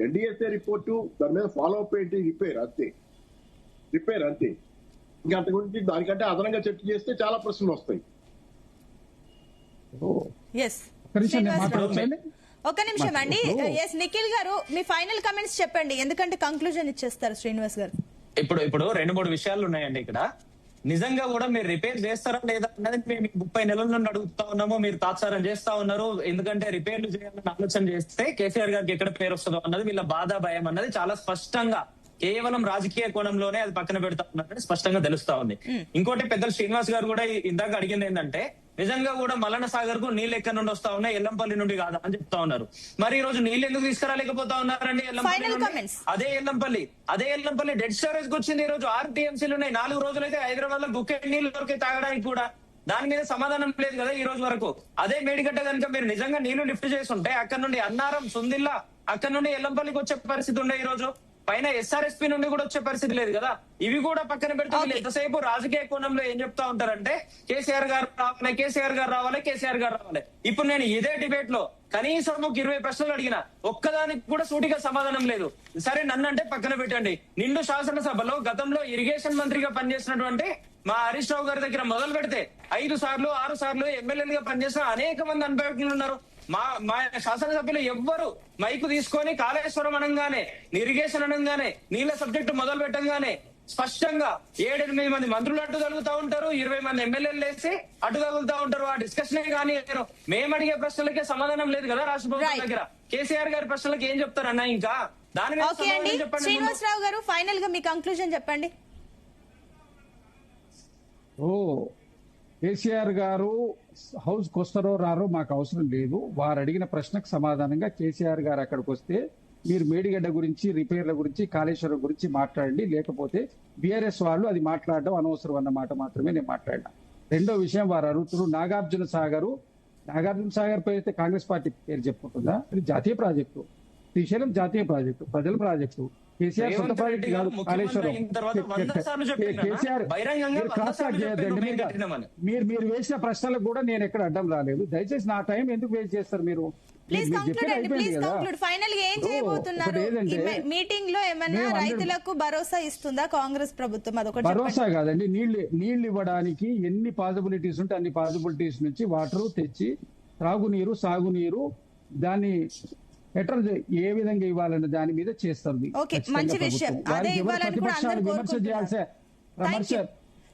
ఎన్డీఎస్ఏ రిపోర్టు దాని మీద ఫాలో అప్ ఏంటి, రిపేర్ అంతే, ఇంకా అంత గురించి దానికంటే అదనంగా చర్చ చేస్తే చాలా ప్రశ్నలు వస్తాయి. ఎస్ ఒక్క నిమిషం నేను మాట్లాడొచ్చండి. ఒక నిమిషం అండి. ఎస్ నిఖిల్ గారు మీ ఫైనల్ కమెంట్స్ చెప్పండి, ఎందుకంటే కంక్లూజన్ ఇచ్చేస్తారు శ్రీనివాస్ గారు. ఇప్పుడు 2-3 విషయాలు ఉన్నాయండి ఇక్కడ. నిజంగా కూడా మీరు రిపేర్ చేస్తారా లేదా అన్నది మేము 30 నెలల నుండి అడుగుతా ఉన్నాము. మీరు తాత్సారం చేస్తా ఉన్నారు. ఎందుకంటే రిపేర్లు చేయాలని ఆలోచన చేస్తే కేసీఆర్ గారికి ఎక్కడ పేరు వస్తుందో అన్నది వీళ్ళ బాధ, భయం అన్నది చాలా స్పష్టంగా కేవలం రాజకీయ కోణంలోనే అది పక్కన పెడతా ఉన్నారని స్పష్టంగా తెలుస్తా ఉంది. ఇంకోటి పెద్దలు శ్రీనివాస్ గారు కూడా ఇందాక అడిగింది ఏంటంటే, నిజంగా కూడా మల్లన్న సాగర్ కు నీళ్ళు ఎక్కడి నుండి వస్తా ఉన్నాయి, ఎల్లంపల్లి నుండి కాదా అని చెప్తా ఉన్నారు. మరి ఈ రోజు నీళ్ళు ఎందుకు తీసుకురాలేకపోతా ఉన్నారండి? అదే ఎల్లంపల్లి డెడ్ స్టోరేజ్ కు వచ్చింది. ఈ రోజు 6 TMCలు ఉన్నాయి. 4 రోజులైతే హైదరాబాద్ లో గుక్కెడ్ నీళ్లు దొరికే తాగడానికి కూడా. దాని మీద సమాధానం లేదు కదా ఈ రోజు వరకు. అదే మేడిగడ్డ కనుక మీరు నిజంగా నీళ్లు లిఫ్ట్ చేస్తుంటే అక్కడ నుండి అన్నారం, సుందిల్లా, అక్కడ నుండి ఎల్లంపల్లికి వచ్చే పరిస్థితి ఉండే. ఈ రోజు పైన SRSP నుండి కూడా వచ్చే పరిస్థితి లేదు కదా. ఇవి కూడా పక్కన పెడితే ఎంతసేపు రాజకీయ కోణంలో ఏం చెప్తా ఉంటారంటే కేసీఆర్ గారు రావాలి. ఇప్పుడు నేను ఇదే డిబేట్ లో కనీసం 20 ప్రశ్నలు అడిగినా ఒక్కదానికి కూడా సూటిగా సమాధానం లేదు. సరే నన్ను అంటే పక్కన పెట్టండి. నిండు శాసనసభలో గతంలో ఇరిగేషన్ మంత్రిగా పనిచేసినటువంటి మా హరీష్ రావు గారి దగ్గర మొదలు పెడితే 5 సార్లు 6 సార్లు ఎమ్మెల్యేలుగా పనిచేసిన అనేక మంది అనుభవజ్ఞులు ఉన్నారు. మా శాసనసభ్యులు ఎవ్వరు మైకు తీసుకొని కాళేశ్వరం అనగానే, ఇరిగేషన్ అనగానే, నీళ్ల సబ్జెక్టు మొదలు పెట్టంగానే స్పష్టంగా 7-8 మంది మంత్రులు అడ్డు తగులుతా ఉంటారు, 20 మంది ఎమ్మెల్యేలు లేసి అడ్డు తగులుతా ఉంటారు. ఆ డిస్కషనే కానీ మేము అడిగే ప్రశ్నలకే సమాధానం లేదు కదా రాష్ట్ర ప్రభుత్వం దగ్గర. కేసీఆర్ గారి ప్రశ్నలకు ఏం చెప్తారన్నా? ఇంకా దాని మీద చెప్పండి. శ్రీనివాసరావు గారు ఫైనల్ గా మీ కంక్లూజన్ చెప్పండి. కేసీఆర్ గారు హౌస్ కు వస్తారో రారో మాకు అవసరం లేదు. వారు అడిగిన ప్రశ్నకు సమాధానంగా కేసీఆర్ గారు అక్కడికి వస్తే మీరు మేడిగడ్డ గురించి, రిపేర్ల గురించి, కాళేశ్వరం గురించి మాట్లాడండి. లేకపోతే బీఆర్ఎస్ వాళ్ళు అది మాట్లాడడం అనవసరం అన్న మాట మాత్రమే నేను మాట్లాడినా. రెండో విషయం, వారు అడుగుతున్నారు నాగార్జున సాగర్ పేరు అయితే కాంగ్రెస్ పార్టీ పేరు చెప్పుకుంటుందా? ఇది జాతీయ ప్రాజెక్టు, శ్రీశైలం జాతీయ ప్రాజెక్టు, ప్రజల ప్రాజెక్టు. కేసీఆర్ సొంత ప్రాజెక్టు కాదు కాళేశ్వరం. కేసీఆర్ మీరు వేసిన ప్రశ్నలకు కూడా నేను ఎక్కడ అడ్డం రాలేదు. దయచేసి నా టైం ఎందుకు వేస్ట్ చేస్తారు మీరు? ఫైనల్ గా ఏం చేయబోతున్నారు? మీటింగ్ లో ఏమైనా రైతులకు భరోసా ఇస్తుందా కాంగ్రెస్ ప్రభుత్వం? అదొకటి భరోసా కాదండి, నీళ్లు ఇవ్వడానికి ఎన్ని పాసిబిలిటీస్ ఉంటే అన్ని పాసిబిలిటీస్ నుంచి వాటర్ తెచ్చి త్రాగునీరు, సాగునీరు, దాన్ని ఎటర్ ఏ విధంగా ఇవ్వాలన్న దాని మీద చేస్తుంది. మంచి విషయం. అదే ఇవ్వాలని కూడా అందరూ కోరుకుంటున్నారు.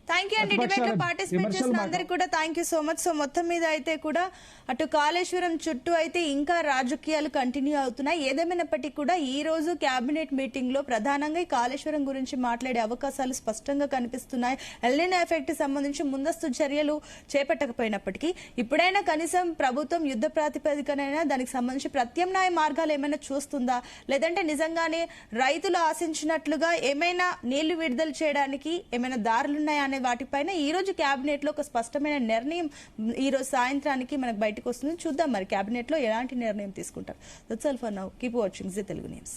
థ్యాంక్ యూ అండి. డిబేట్ లో పార్టిసిపేట్ చేసిన అందరికి కూడా thank you so much. So మొత్తం మీద అయితే కూడా అటు కాళేశ్వరం చుట్టూ అయితే ఇంకా రాజకీయాలు కంటిన్యూ అవుతున్నాయి. ఏదేమైనప్పటికీ కూడా ఈ రోజు కేబినెట్ మీటింగ్ లో ప్రధానంగా ఈ కాళేశ్వరం గురించి మాట్లాడే అవకాశాలు స్పష్టంగా కనిపిస్తున్నాయి. ఎల్నినో ఎఫెక్ట్ సంబంధించి ముందస్తు చర్యలు చేపట్టకపోయినప్పటికీ ఇప్పుడైనా కనీసం ప్రభుత్వం యుద్ధ ప్రాతిపదికనైనా దానికి సంబంధించి ప్రత్యామ్నాయ మార్గాలు ఏమైనా చూస్తుందా, లేదంటే నిజంగానే రైతులు ఆశించినట్లుగా ఏమైనా నీళ్లు విడుదల చేయడానికి ఏమైనా దారులున్నాయా అనే వాటిపైన ఈ రోజు కేబినెట్ లో ఒక స్పష్టమైన నిర్ణయం ఈ రోజు సాయంత్రానికి మనకు బయటకు వస్తుంది. చూద్దాం మరి కేబినెట్ లో ఎలాంటి నిర్ణయం తీసుకుంటారు. That's all for now. Keep watching Zee Telugu news.